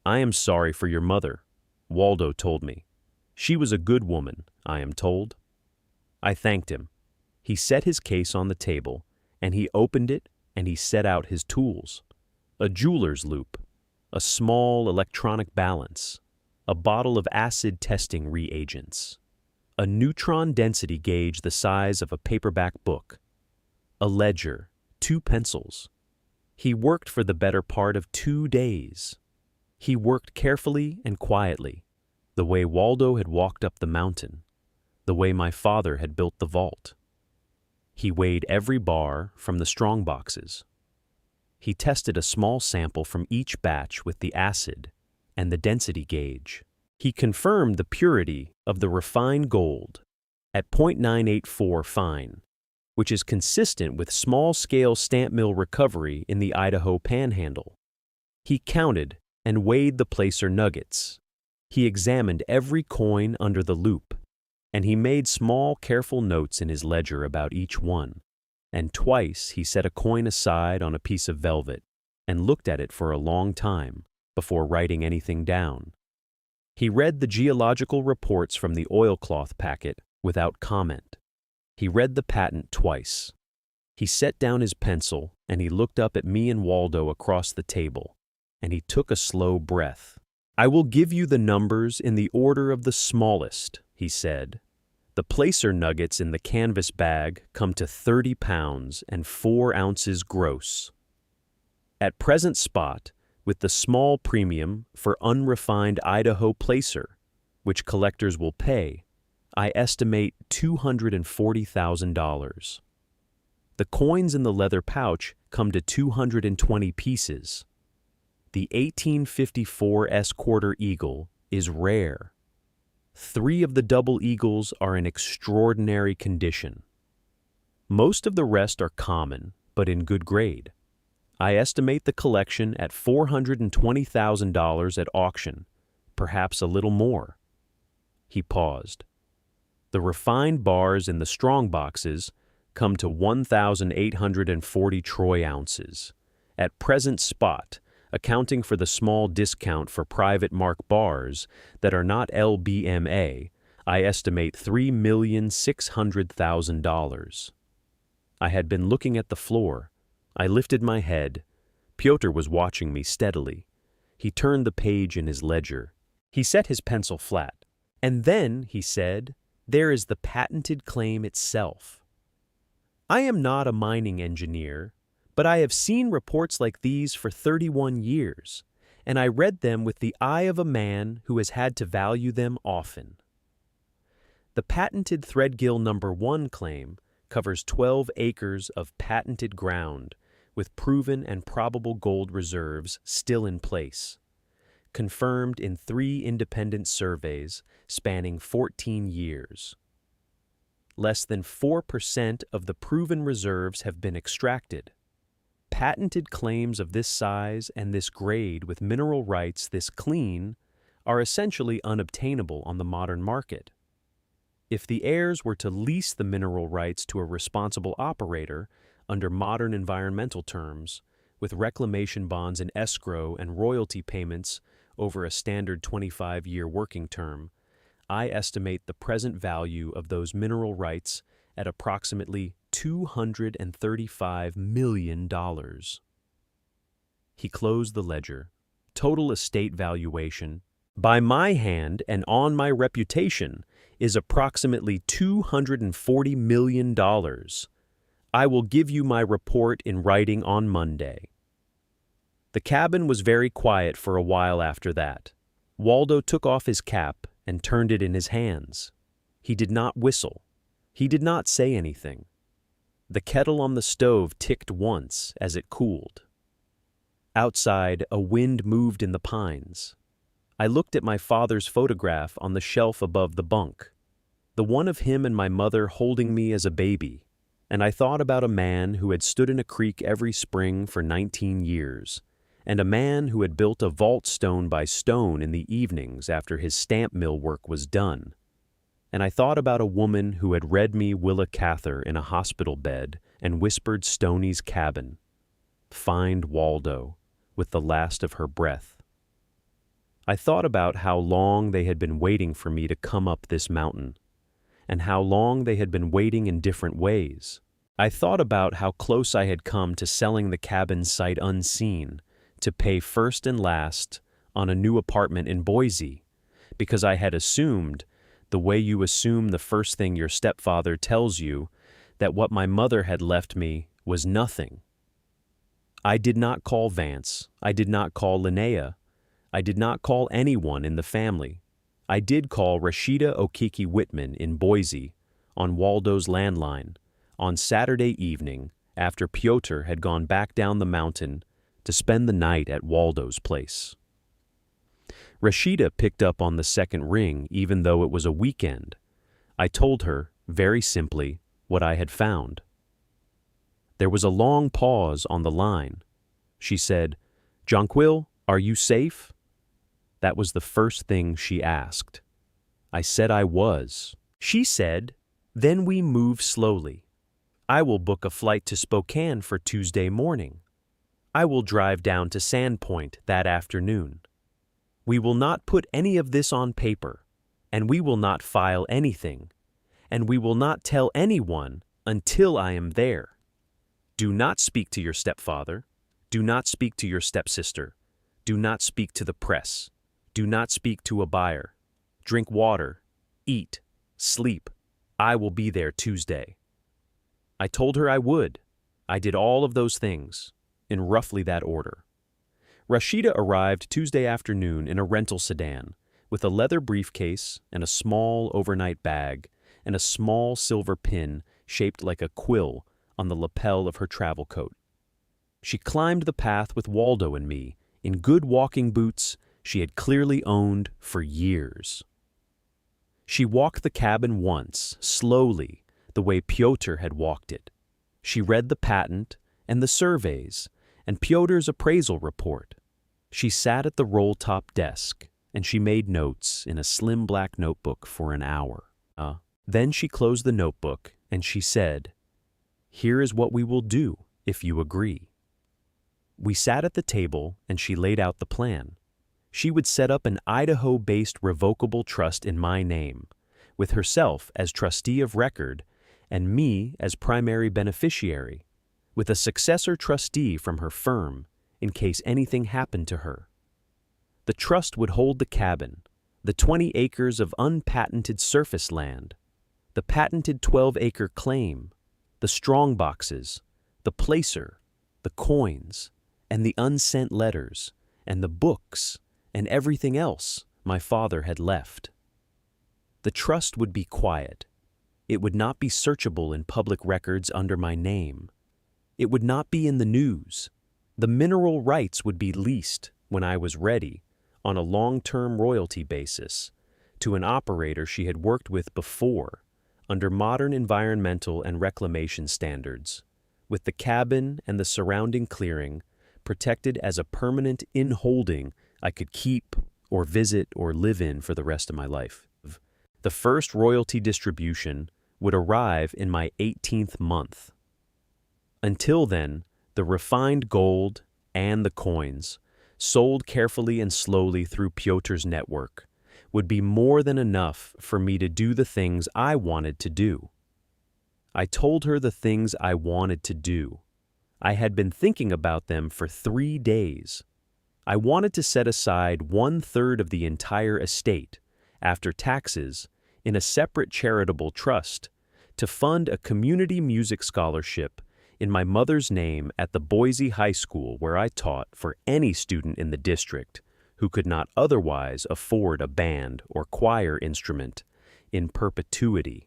"I am sorry for your mother," Waldo told me. "She was a good woman, I am told." I thanked him. He set his case on the table, and he opened it and he set out his tools. A jeweler's loop, a small electronic balance, a bottle of acid testing reagents, a neutron density gauge the size of a paperback book, a ledger, 2 pencils. He worked for the better part of 2 days. He worked carefully and quietly, the way Waldo had walked up the mountain, the way my father had built the vault. He weighed every bar from the strong boxes. He tested a small sample from each batch with the acid and the density gauge. He confirmed the purity of the refined gold at 0.984 fine, which is consistent with small-scale stamp mill recovery in the Idaho Panhandle. He counted and weighed the placer nuggets. He examined every coin under the loupe, and he made small, careful notes in his ledger about each one. And twice he set a coin aside on a piece of velvet and looked at it for a long time before writing anything down. He read the geological reports from the oilcloth packet without comment. He read the patent twice. He set down his pencil, and he looked up at me and Waldo across the table, and he took a slow breath. "I will give you the numbers in the order of the smallest," he said. "The placer nuggets in the canvas bag come to 30 pounds and 4 ounces gross. At present spot, with the small premium for unrefined Idaho placer, which collectors will pay, I estimate $240,000. The coins in the leather pouch come to 220 pieces. The 1854 S-quarter eagle is rare. 3 of the double eagles are in extraordinary condition. Most of the rest are common, but in good grade. I estimate the collection at $420,000 at auction, perhaps a little more." He paused. "The refined bars in the strong boxes come to 1,840 troy ounces. At present spot, accounting for the small discount for private mark bars that are not LBMA, I estimate $3,600,000. I had been looking at the floor. I lifted my head. Pyotr was watching me steadily. He turned the page in his ledger. He set his pencil flat. "And then," he said, "there is the patented claim itself. I am not a mining engineer, but I have seen reports like these for 31 years, and I read them with the eye of a man who has had to value them often. The patented Threadgill No. 1 claim covers 12 acres of patented ground with proven and probable gold reserves still in place, confirmed in 3 independent surveys spanning 14 years. Less than 4% of the proven reserves have been extracted. Patented claims of this size and this grade with mineral rights this clean are essentially unobtainable on the modern market. If the heirs were to lease the mineral rights to a responsible operator under modern environmental terms, with reclamation bonds in escrow and royalty payments over a standard 25-year working term, I estimate the present value of those mineral rights at approximately $235 million. He closed the ledger. Total estate valuation, by my hand and on my reputation, is approximately $240 million. I will give you my report in writing on Monday. The cabin was very quiet for a while after that. Waldo took off his cap and turned it in his hands. He did not whistle. He did not say anything. The kettle on the stove ticked once as it cooled. Outside, a wind moved in the pines. I looked at my father's photograph on the shelf above the bunk, the one of him and my mother holding me as a baby, and I thought about a man who had stood in a creek every spring for 19 years, and a man who had built a vault stone by stone in the evenings after his stamp mill work was done. And I thought about a woman who had read me Willa Cather in a hospital bed and whispered Stoney's cabin, "Find Waldo," with the last of her breath. I thought about how long they had been waiting for me to come up this mountain, and how long they had been waiting in different ways. I thought about how close I had come to selling the cabin sight unseen to pay first and last on a new apartment in Boise, because I had assumed, the way you assume the first thing your stepfather tells you, that what my mother had left me was nothing. I did not call Vance. I did not call Linnea. I did not call anyone in the family. I did call Rashida Okiki Whitman in Boise on Waldo's landline on Saturday evening after Pyotr had gone back down the mountain to spend the night at Waldo's place. Rashida picked up on the second ring even though it was a weekend. I told her, very simply, what I had found. There was a long pause on the line. She said, "Jonquil, are you safe?" That was the first thing she asked. I said I was. She said, "Then we move slowly. I will book a flight to Spokane for Tuesday morning. I will drive down to Sandpoint that afternoon. We will not put any of this on paper, and we will not file anything, and we will not tell anyone until I am there. Do not speak to your stepfather. Do not speak to your stepsister. Do not speak to the press. Do not speak to a buyer. Drink water. Eat. Sleep. I will be there Tuesday." I told her I would. I did all of those things, in roughly that order. Rashida arrived Tuesday afternoon in a rental sedan, with a leather briefcase and a small overnight bag, and a small silver pin shaped like a quill on the lapel of her travel coat. She climbed the path with Waldo and me, in good walking boots she had clearly owned for years. She walked the cabin once, slowly, the way Pyotr had walked it. She read the patent and the surveys and Pyotr's appraisal report. She sat at the roll-top desk and she made notes in a slim black notebook for an hour. Then she closed the notebook and she said, "Here is what we will do if you agree." We sat at the table and she laid out the plan. She would set up an Idaho-based revocable trust in my name, with herself as trustee of record and me as primary beneficiary, with a successor trustee from her firm in case anything happened to her. The trust would hold the cabin, the 20 acres of unpatented surface land, the patented 12-acre claim, the strong boxes, the placer, the coins, and the unsent letters, and the books, and everything else my father had left. The trust would be quiet. It would not be searchable in public records under my name. It would not be in the news. The mineral rights would be leased, when I was ready, on a long-term royalty basis, to an operator she had worked with before, under modern environmental and reclamation standards, with the cabin and the surrounding clearing protected as a permanent in-holding I could keep or visit or live in for the rest of my life. The first royalty distribution would arrive in my 18th month. Until then, the refined gold and the coins, sold carefully and slowly through Pyotr's network, would be more than enough for me to do the things I wanted to do. I told her the things I wanted to do. I had been thinking about them for 3 days. I wanted to set aside 1/3 of the entire estate, after taxes, in a separate charitable trust, to fund a community music scholarship in my mother's name at the Boise High School where I taught for any student in the district who could not otherwise afford a band or choir instrument in perpetuity.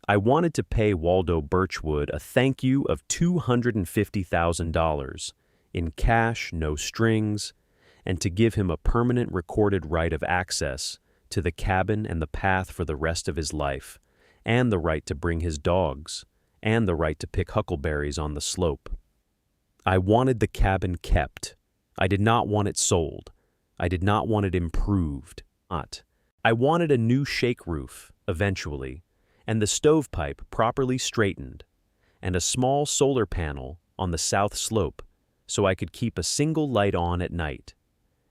I wanted to pay Waldo Birchwood a thank you of $250,000 in cash, no strings, and to give him a permanent recorded right of access to the cabin and the path for the rest of his life, and the right to bring his dogs, and the right to pick huckleberries on the slope. I wanted the cabin kept. I did not want it sold. I did not want it improved. I wanted a new shake roof, eventually, and the stovepipe properly straightened, and a small solar panel on the south slope so I could keep a single light on at night,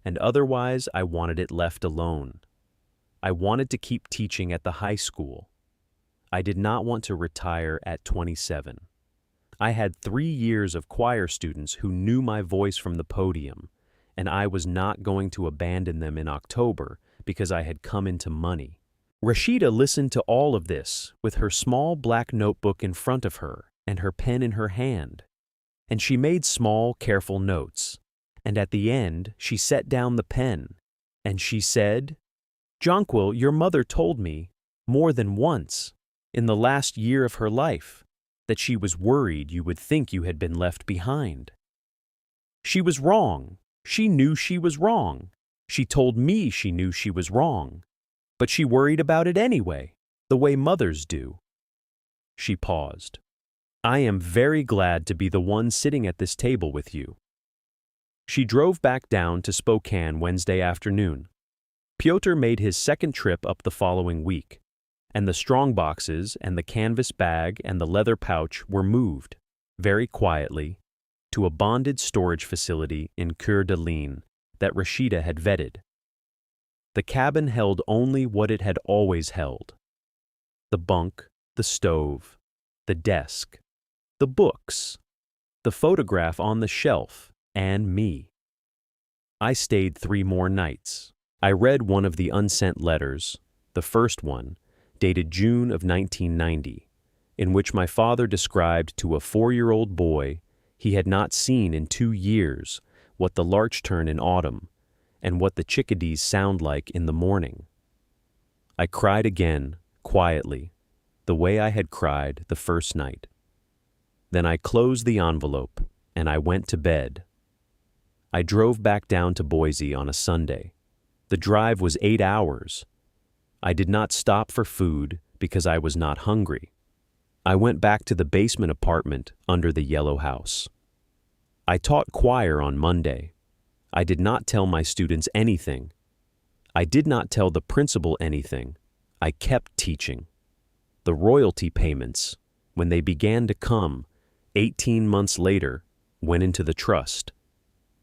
and otherwise I wanted it left alone. I wanted to keep teaching at the high school. I did not want to retire at 27. I had 3 years of choir students who knew my voice from the podium, and I was not going to abandon them in October because I had come into money. Rashida listened to all of this with her small black notebook in front of her and her pen in her hand, and she made small, careful notes, and at the end she set down the pen, and she said, "Jonquil, your mother told me, more than once, in the last year of her life, that she was worried you would think you had been left behind. She was wrong. She knew she was wrong. She told me she knew she was wrong. But she worried about it anyway, the way mothers do." She paused. "I am very glad to be the one sitting at this table with you." She drove back down to Spokane Wednesday afternoon. Pyotr made his second trip up the following week, and the strong boxes and the canvas bag and the leather pouch were moved, very quietly, to a bonded storage facility in Coeur d'Alene that Rashida had vetted. The cabin held only what it had always held: the bunk, the stove, the desk, the books, the photograph on the shelf, and me. I stayed 3 more nights. I read one of the unsent letters, the first one, dated June of 1990, in which my father described to a 4-year-old boy he had not seen in 2 years what the larch turn in autumn and what the chickadees sound like in the morning. I cried again, quietly, the way I had cried the first night. Then I closed the envelope and I went to bed. I drove back down to Boise on a Sunday. The drive was 8 hours. I did not stop for food because I was not hungry. I went back to the basement apartment under the yellow house. I taught choir on Monday. I did not tell my students anything. I did not tell the principal anything. I kept teaching. The royalty payments, when they began to come, 18 months later, went into the trust.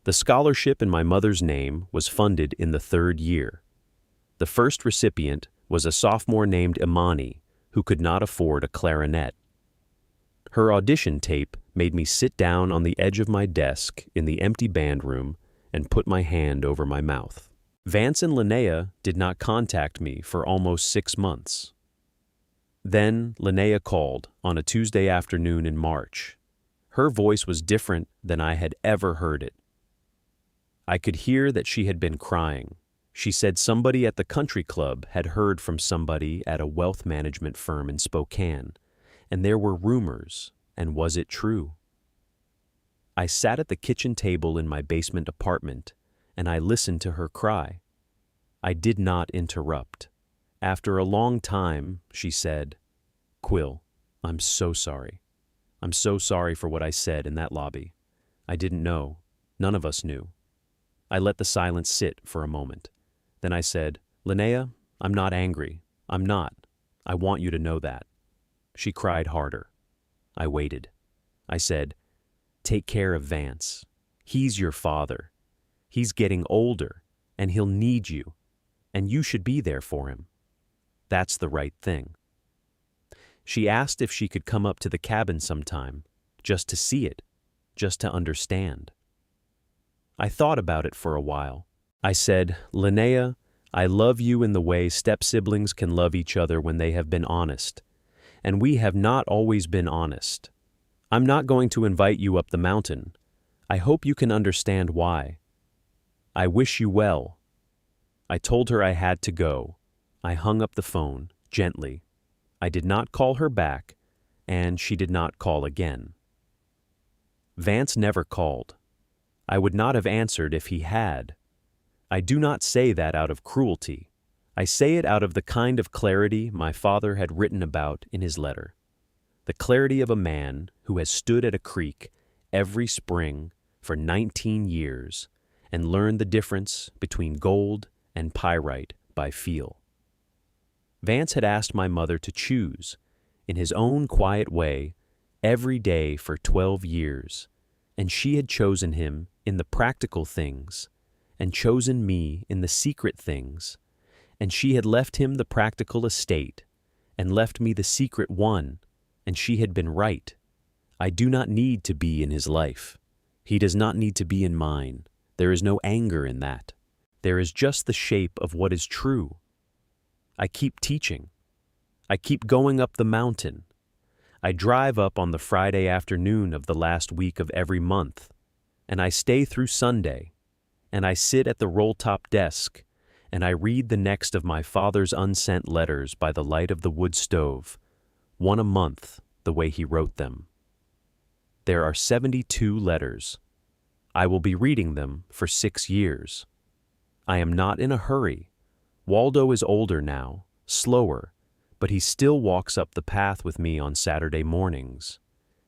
The scholarship in my mother's name was funded in the 3rd year. The first recipient was a sophomore named Imani, who could not afford a clarinet. Her audition tape made me sit down on the edge of my desk in the empty band room and put my hand over my mouth. Vance and Linnea did not contact me for almost 6 months. Then Linnea called on a Tuesday afternoon in March. Her voice was different than I had ever heard it. I could hear that she had been crying. She said somebody at the country club had heard from somebody at a wealth management firm in Spokane, and there were rumors, and was it true? I sat at the kitchen table in my basement apartment, and I listened to her cry. I did not interrupt. After a long time, she said, "Quill, I'm so sorry. I'm so sorry for what I said in that lobby. I didn't know. None of us knew." I let the silence sit for a moment. Then I said, "Linnea, I'm not angry. I'm not. I want you to know that." She cried harder. I waited. I said, "Take care of Vance. He's your father. He's getting older, and he'll need you, and you should be there for him. That's the right thing." She asked if she could come up to the cabin sometime, just to see it, just to understand. I thought about it for a while. I said, "Linnea, I love you in the way step-siblings can love each other when they have been honest, and we have not always been honest. I'm not going to invite you up the mountain. I hope you can understand why. I wish you well." I told her I had to go. I hung up the phone, gently. I did not call her back, and she did not call again. Vance never called. I would not have answered if he had. I do not say that out of cruelty. I say it out of the kind of clarity my father had written about in his letter. The clarity of a man who has stood at a creek every spring for 19 years and learned the difference between gold and pyrite by feel. Vance had asked my mother to choose, in his own quiet way, every day for 12 years, and she had chosen him in the practical things, and chosen me in the secret things, and she had left him the practical estate, and left me the secret one, and she had been right. I do not need to be in his life. He does not need to be in mine. There is no anger in that. There is just the shape of what is true. I keep teaching. I keep going up the mountain. I drive up on the Friday afternoon of the last week of every month, and I stay through Sunday, and I sit at the roll-top desk, and I read the next of my father's unsent letters by the light of the wood stove, one a month, the way he wrote them. There are 72 letters. I will be reading them for 6 years. I am not in a hurry. Waldo is older now, slower, but he still walks up the path with me on Saturday mornings.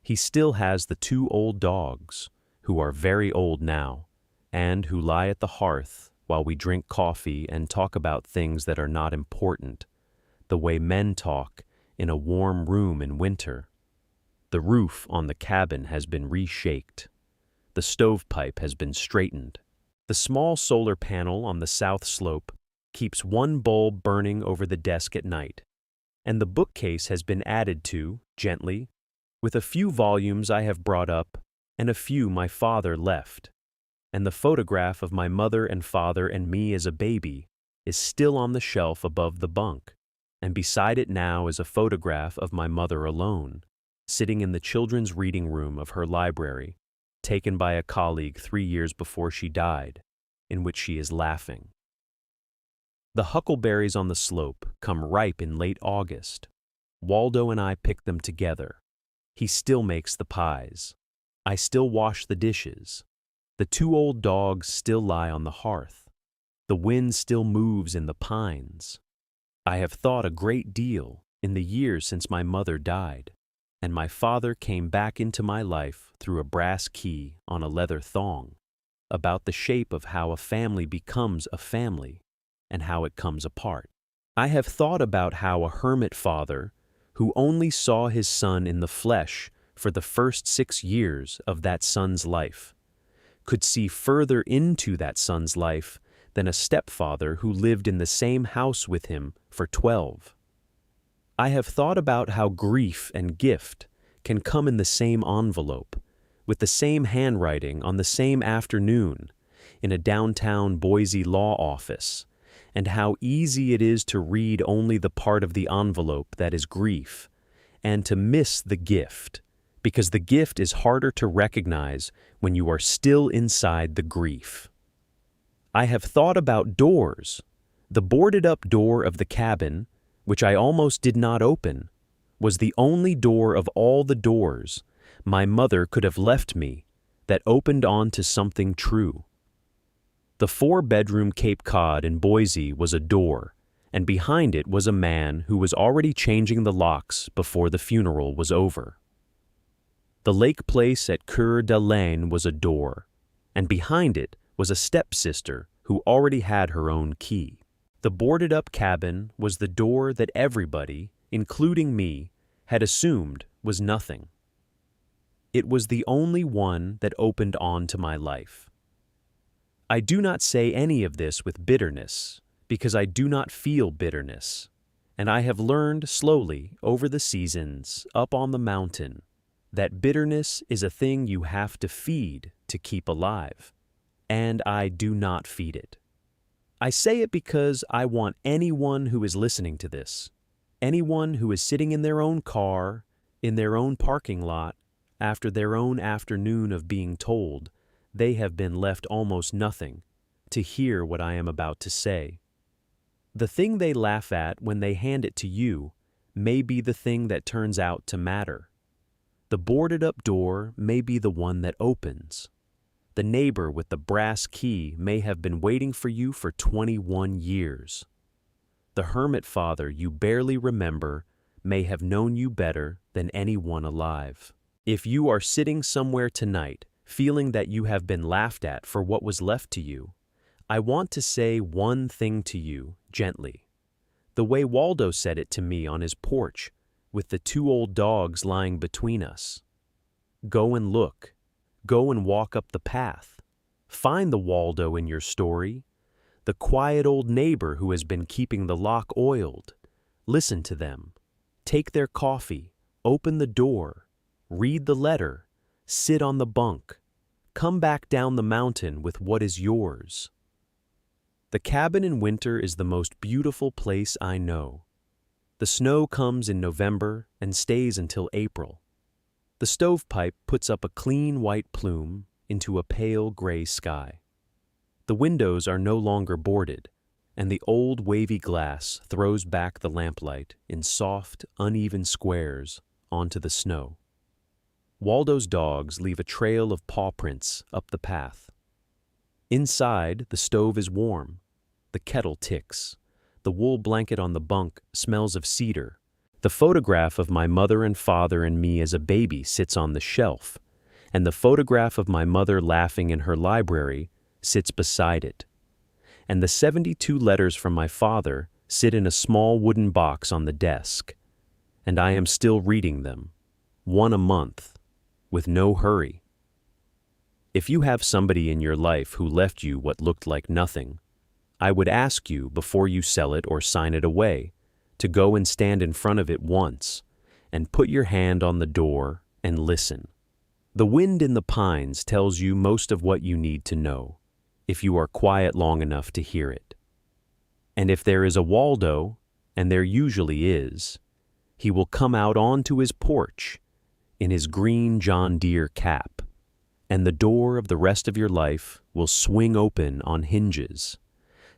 He still has the 2 old dogs, who are very old now, and who lie at the hearth while we drink coffee and talk about things that are not important, the way men talk in a warm room in winter. The roof on the cabin has been reshaked. The stovepipe has been straightened. The small solar panel on the south slope keeps one bulb burning over the desk at night, and the bookcase has been added to, gently, with a few volumes I have brought up, and a few my father left. And the photograph of my mother and father and me as a baby is still on the shelf above the bunk, and beside it now is a photograph of my mother alone, sitting in the children's reading room of her library, taken by a colleague 3 years before she died, in which she is laughing. The huckleberries on the slope come ripe in late August. Waldo and I pick them together. He still makes the pies. I still wash the dishes. The 2 old dogs still lie on the hearth. The wind still moves in the pines. I have thought a great deal in the years since my mother died, and my father came back into my life through a brass key on a leather thong, about the shape of how a family becomes a family and how it comes apart. I have thought about how a hermit father, who only saw his son in the flesh for the first 6 years of that son's life, could see further into that son's life than a stepfather who lived in the same house with him for 12. I have thought about how grief and gift can come in the same envelope, with the same handwriting on the same afternoon, in a downtown Boise law office, and how easy it is to read only the part of the envelope that is grief, and to miss the gift, because the gift is harder to recognize when you are still inside the grief. I have thought about doors. The boarded-up door of the cabin, which I almost did not open, was the only door of all the doors my mother could have left me that opened onto something true. The 4-bedroom Cape Cod in Boise was a door, and behind it was a man who was already changing the locks before the funeral was over. The lake place at Coeur d'Alene was a door, and behind it was a stepsister who already had her own key. The boarded-up cabin was the door that everybody, including me, had assumed was nothing. It was the only one that opened onto my life. I do not say any of this with bitterness, because I do not feel bitterness, and I have learned slowly over the seasons up on the mountain that bitterness is a thing you have to feed to keep alive, and I do not feed it. I say it because I want anyone who is listening to this, anyone who is sitting in their own car, in their own parking lot, after their own afternoon of being told they have been left almost nothing, to hear what I am about to say. The thing they laugh at when they hand it to you may be the thing that turns out to matter. The boarded-up door may be the one that opens. The neighbor with the brass key may have been waiting for you for 21 years. The hermit father you barely remember may have known you better than anyone alive. If you are sitting somewhere tonight feeling that you have been laughed at for what was left to you, I want to say one thing to you gently, the way Waldo said it to me on his porch, with the 2 old dogs lying between us. Go and look. Go and walk up the path. Find the Waldo in your story, the quiet old neighbor who has been keeping the lock oiled. Listen to them. Take their coffee. Open the door. Read the letter. Sit on the bunk. Come back down the mountain with what is yours. The cabin in winter is the most beautiful place I know. The snow comes in November and stays until April. The stovepipe puts up a clean white plume into a pale gray sky. The windows are no longer boarded, and the old wavy glass throws back the lamplight in soft, uneven squares onto the snow. Waldo's dogs leave a trail of paw prints up the path. Inside, the stove is warm. The kettle ticks. The wool blanket on the bunk smells of cedar. The photograph of my mother and father and me as a baby sits on the shelf, and the photograph of my mother laughing in her library sits beside it. And the 72 letters from my father sit in a small wooden box on the desk, and I am still reading them, 1 a month, with no hurry. If you have somebody in your life who left you what looked like nothing, I would ask you before you sell it or sign it away to go and stand in front of it once and put your hand on the door and listen. The wind in the pines tells you most of what you need to know, if you are quiet long enough to hear it. And if there is a Waldo, and there usually is, he will come out onto his porch in his green John Deere cap, and the door of the rest of your life will swing open on hinges.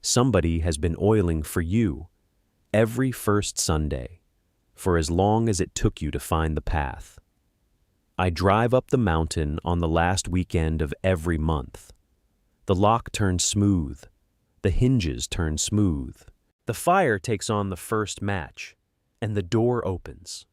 Somebody has been oiling for you every first Sunday, for as long as it took you to find the path. I drive up the mountain on the last weekend of every month. The lock turns smooth. The hinges turn smooth. The fire takes on the first match, and the door opens.